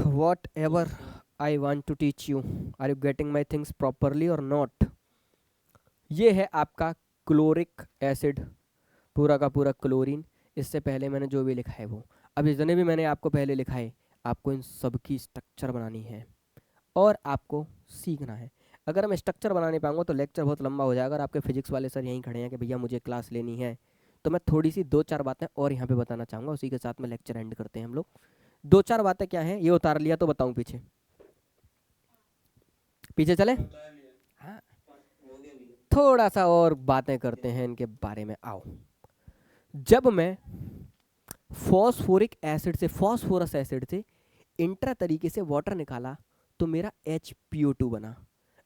Whatever I want to teach you, are you getting my things properly और नॉट? ये है आपका क्लोरिक एसिड, पूरा का पूरा क्लोरीन। इससे पहले मैंने जो भी लिखा है वो, अब जितने भी मैंने आपको पहले लिखा है, आपको इन सब की स्ट्रक्चर बनानी है और आपको सीखना है। अगर मैं स्ट्रक्चर बना नहीं पाऊंगा तो लेक्चर बहुत लंबा हो जाएगा। अगर आपके फिजिक्स वाले सर यहीं खड़े हैं कि भैया मुझे क्लास लेनी है, तो मैं थोड़ी सी 2-4 बातें और यहाँ पे बताना चाहूँगा, उसी के साथ में लेक्चर एंड करते हैं हम लोग। 2-4 बातें क्या हैं, ये उतार लिया तो बताऊँ पीछे? पीछे चले? हाँ, थोड़ा सा और बातें करते हैं इनके बारे में, आओ। जब मैं फॉस्फोरस एसिड से इंट्रा तरीके से वाटर निकाला तो मेरा HPO2 बना।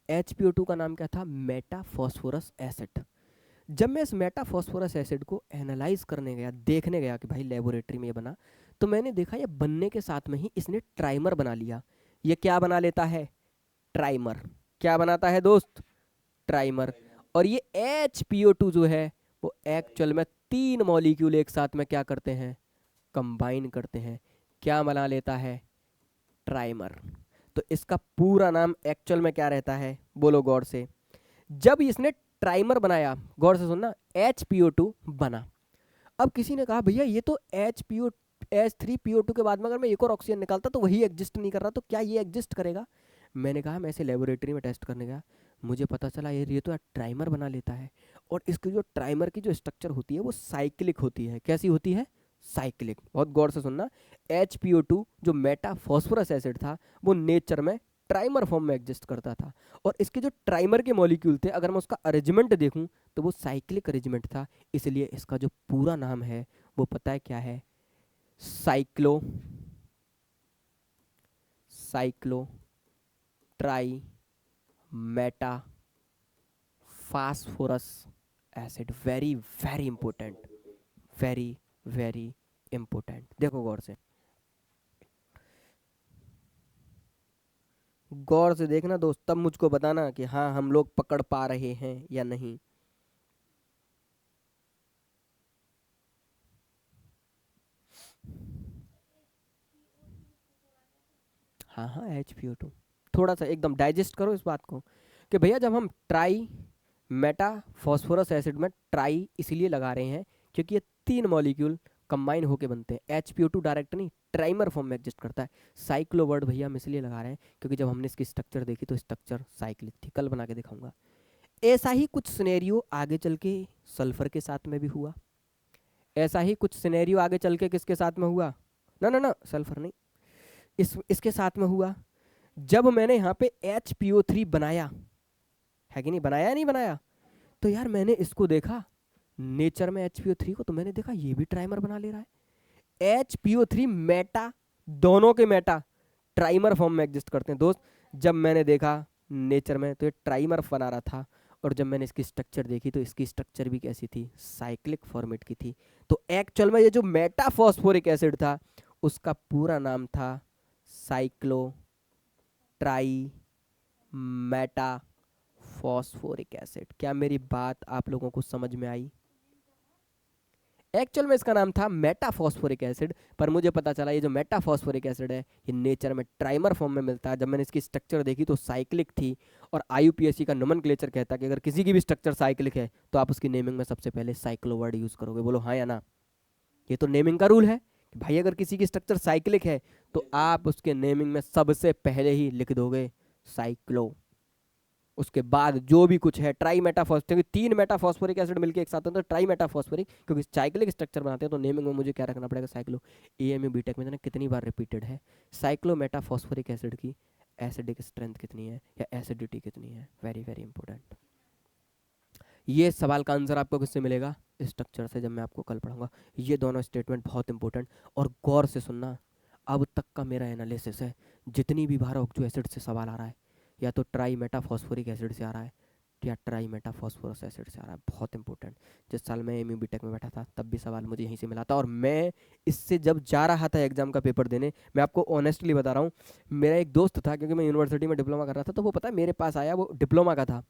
HPO2 का नाम क्या था? Meta phosphorous acid. जब मैं इस मेटा फॉस्फोरस एसिड को एनालाइज करने गया, देखने गया कि भाई लेबोरेटरी में ये बना, तो मैंने देखा ये बनने के साथ में ही इसने ट्राइमर बना लिया। ये क्या बना लेता है? ट्राइमर। क्या बनाता है दोस्त? ट्राइमर। और ये HPO2 जो है वो एक्चुअल में 3 मॉलिक्यूल एक साथ में क्या करते हैं? कंबाइन करते हैं। क्या बना लेता है? ट्राइमर। तो इसका पूरा नाम एक्चुअल में क्या रहता है? बोलो गौर से। जब इसने ट्राइमर बनाया, गौर से सुनना, HPO2 बना। अब किसी ने कहा भैया ये तो H3PO2 के बाद में अगर मैं एक और ऑक्सीजन निकालता तो वही एग्जिस्ट नहीं कर रहा, तो क्या ये एग्जिस्ट करेगा? मैंने कहा मैं इसे लेबोरेटरी में टेस्ट करने गया, मुझे पता चला ये तो यार ट्राइमर बना लेता है। और इसकी जो ट्राइमर की जो स्ट्रक्चर होती है वो साइक्लिक होती है। कैसी होती है? साइक्लिक। बहुत गौर से सुनना। HPO2 जो मेटा फॉस्फोरस एसिड था वो नेचर में ट्राइमर फॉर्म में एग्जिस्ट करता था, और इसके जो ट्राइमर के मॉलिक्यूल थे अगर मैं उसका अरेंजमेंट देखूं तो वो साइक्लिक अरेंजमेंट था। इसलिए इसका जो पूरा नाम है वो पता है क्या है? Cyclo try Meta phosphorus acid. Very very important, very very important. देखो गौर से, गौर से देखना दोस्त, तब मुझको बताना कि हाँ हम लोग पकड़ पा रहे हैं या नहीं। हाँ हाँ, HPO2। थोड़ा सा एकदम डाइजेस्ट करो इस बात को कि भैया जब हम ट्राई मेटा फॉस्फोरस एसिड में ट्राई इसलिए लगा रहे हैं क्योंकि ये 3 मॉलिक्यूल कंबाइन होके बनते हैं। HPO2 डायरेक्ट नहीं, ट्राइमर फॉर्म में एग्जिस्ट करता है। साइक्लो वर्ड भैया हम इसलिए लगा रहे हैं क्योंकि जब हमने इसकी स्ट्रक्चर देखी तो स्ट्रक्चर साइक्लिक थी। कल बना के दिखाऊंगा। ऐसा ही कुछ सिनेरियो आगे चल के सल्फर के साथ में भी हुआ। ऐसा ही कुछ सिनेरियो आगे चल के किसके साथ में हुआ? ना ना ना, सल्फर नहीं, इसके साथ में हुआ। जब मैंने यहाँ पे HPO3 बनाया, है कि नहीं? बनाया या नहीं बनाया? तो यार मैंने इसको देखा नेचर में HPO3 को, तो मैंने देखा ये भी ट्राइमर बना ले रहा है। HPO3 मेटा, दोनों के मेटा ट्राइमर फॉर्म में एग्जिस्ट करते हैं दोस्त। जब मैंने देखा नेचर में तो ये ट्राइमर बना रहा था, और जब मैंने इसकी स्ट्रक्चर देखी तो इसकी स्ट्रक्चर भी कैसी थी? साइक्लिक फॉर्मेट की थी। तो एक्चुअल में ये जो मेटा फॉस्फोरिक एसिड था उसका पूरा नाम था cyclo try Meta phosphoric acid. क्या मेरी बात आप लोगों को समझ में आई? एक्चुअल में इसका नाम था मेटा फॉस्फोरिक एसिड, पर मुझे पता चला ये जो मेटा फॉस्फोरिक एसिड है ये नेचर में ट्राइमर फॉर्म में मिलता है। जब मैंने इसकी स्ट्रक्चर देखी तो साइक्लिक थी, और IUPAC का नोमेनक्लेचर कहता है कि अगर किसी की भी स्ट्रक्चर साइक्लिक है तो आप उसकी नेमिंग में सबसे पहले साइक्लो वर्ड यूज करोगे। बोलो हाँ या ना? ये तो नेमिंग का रूल है कि भाई अगर किसी की स्ट्रक्चर साइक्लिक है तो आप उसके नेमिंग में सबसे पहले ही लिख दोगे साइक्लो। उसके बाद जो भी कुछ है ट्राई मेटाफॉस्फोरिक, 3 मेटाफॉस्फोरिक एसिड मिलके एक साथ होता है ट्राई मेटाफॉस्फोरिक, क्योंकि साइक्लिक स्ट्रक्चर बनाते हैं तो नेमिंग में मुझे क्या रखना पड़ेगा, साइक्लो। एएमयू बीटेक में कितनी बार रिपीटेड है, साइक्लो मेटाफॉस्फोरिक एसिड की एसिडिक स्ट्रेंथ कितनी है या एसिडिटी कितनी है, वेरी वेरी इंपॉर्टेंट। ये सवाल का आंसर आपको किससे मिलेगा, स्ट्रक्चर से, जब मैं आपको कल पढ़ाऊंगा। ये दोनों स्टेटमेंट बहुत इंपॉर्टेंट, और गौर से सुनना। अब तक का मेरा एनालिसिस है, जितनी भी बार ऑक्जो एसिड से सवाल आ रहा है, या तो ट्राई मेटाफॉस्फोरिक एसिड से आ रहा है या ट्राई मेटाफॉस्फोरस एसिड से आ रहा है, बहुत इंपॉर्टेंट। जिस साल मैं एमयू बीटेक में बैठा था तब भी सवाल मुझे यहीं से मिला था, और मैं इससे जब जा रहा था एग्जाम का पेपर देने, मैं आपको ऑनेस्टली बता रहा हूँ, मेरा एक दोस्त था, क्योंकि मैं यूनिवर्सिटी में डिप्लोमा कर रहा था, तो वो पता है मेरे पास आया, वो डिप्लोमा का था,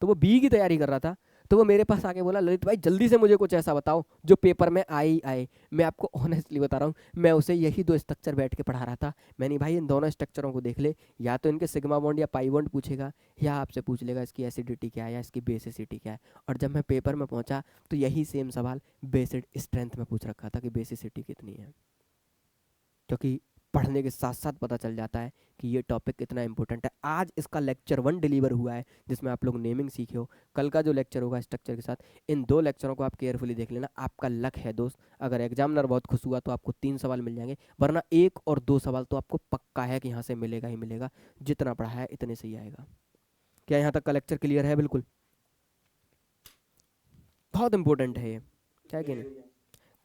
तो वो बी की तैयारी कर रहा था, तो वो मेरे पास आके बोला, ललित भाई जल्दी से मुझे कुछ ऐसा बताओ जो पेपर में आए ही आए। मैं आपको ऑनेस्टली बता रहा हूँ, मैं उसे यही 2 स्ट्रक्चर बैठ के पढ़ा रहा था। मैंने भाई इन दोनों स्ट्रक्चरों को देख ले, या तो इनके सिग्मा बॉन्ड या पाई बॉन्ड पूछेगा, या आपसे पूछ लेगा इसकी एसिडिटी क्या है या इसकी बेसिसिटी क्या है। और जब मैं पेपर में पहुंचा तो यही सेम सवाल बेसिड स्ट्रेंथ में पूछ रखा था कि बेसिसिटी कितनी है, क्योंकि पढ़ने के साथ साथ पता चल जाता है कि ये टॉपिक कितना इंपॉर्टेंट है। आज इसका लेक्चर 1 डिलीवर हुआ है, जिसमें आप लोग नेमिंग सीखे हो। कल का जो लेक्चर होगा स्ट्रक्चर के साथ, इन 2 लेक्चरों को आप केयरफुली देख लेना। आपका लक है दोस्त, अगर एग्जामिनर बहुत खुश हुआ तो आपको 3 सवाल मिल जाएंगे, वरना 1 और 2 सवाल तो आपको पक्का है कि यहाँ से मिलेगा ही मिलेगा। जितना पढ़ा है इतने से ही आएगा। क्या यहाँ तक का लेक्चर क्लियर है? बिल्कुल, बहुत इंपॉर्टेंट है ये, है कि नहीं?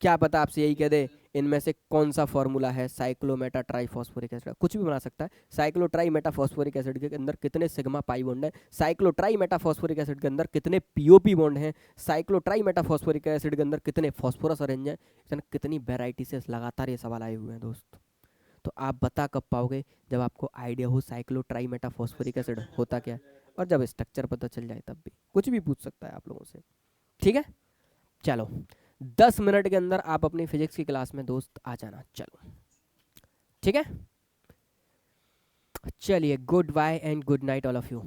क्या पता आपसे यही कह दे, इनमें से कौन सा फॉर्मूला है साइक्लोमेटा ट्राइफॉस्फोरिक एसिड, कुछ भी बना सकता है। साइक्लो ट्राई मेटाफॉस्फोरिक एसिड के अंदर कितने सिग्मा पाई बॉन्ड है, साइक्लो ट्राई मेटाफॉस्फोरिक एसिड के अंदर कितने पीओपी बॉन्ड हैं, साइक्लो ट्राई मेटाफॉस्फोरिक एसिड के अंदर कितने फॉस्फोरस अरेंज हैं, कितनी वेराइटी से लगातार ये सवाल आए हुए हैं दोस्त। तो आप बता कब पाओगे, जब आपको आइडिया हो साइक्लो ट्राई मेटाफॉस्फोरिक एसिड होता क्या है, और जब स्ट्रक्चर पता चल जाए तब भी कुछ भी पूछ सकता है आप लोगों से। ठीक है, चलो 10 मिनट के अंदर आप अपनी फिजिक्स की क्लास में दोस्त आ जाना। चलो ठीक है, चलिए, goodbye and good night all of you.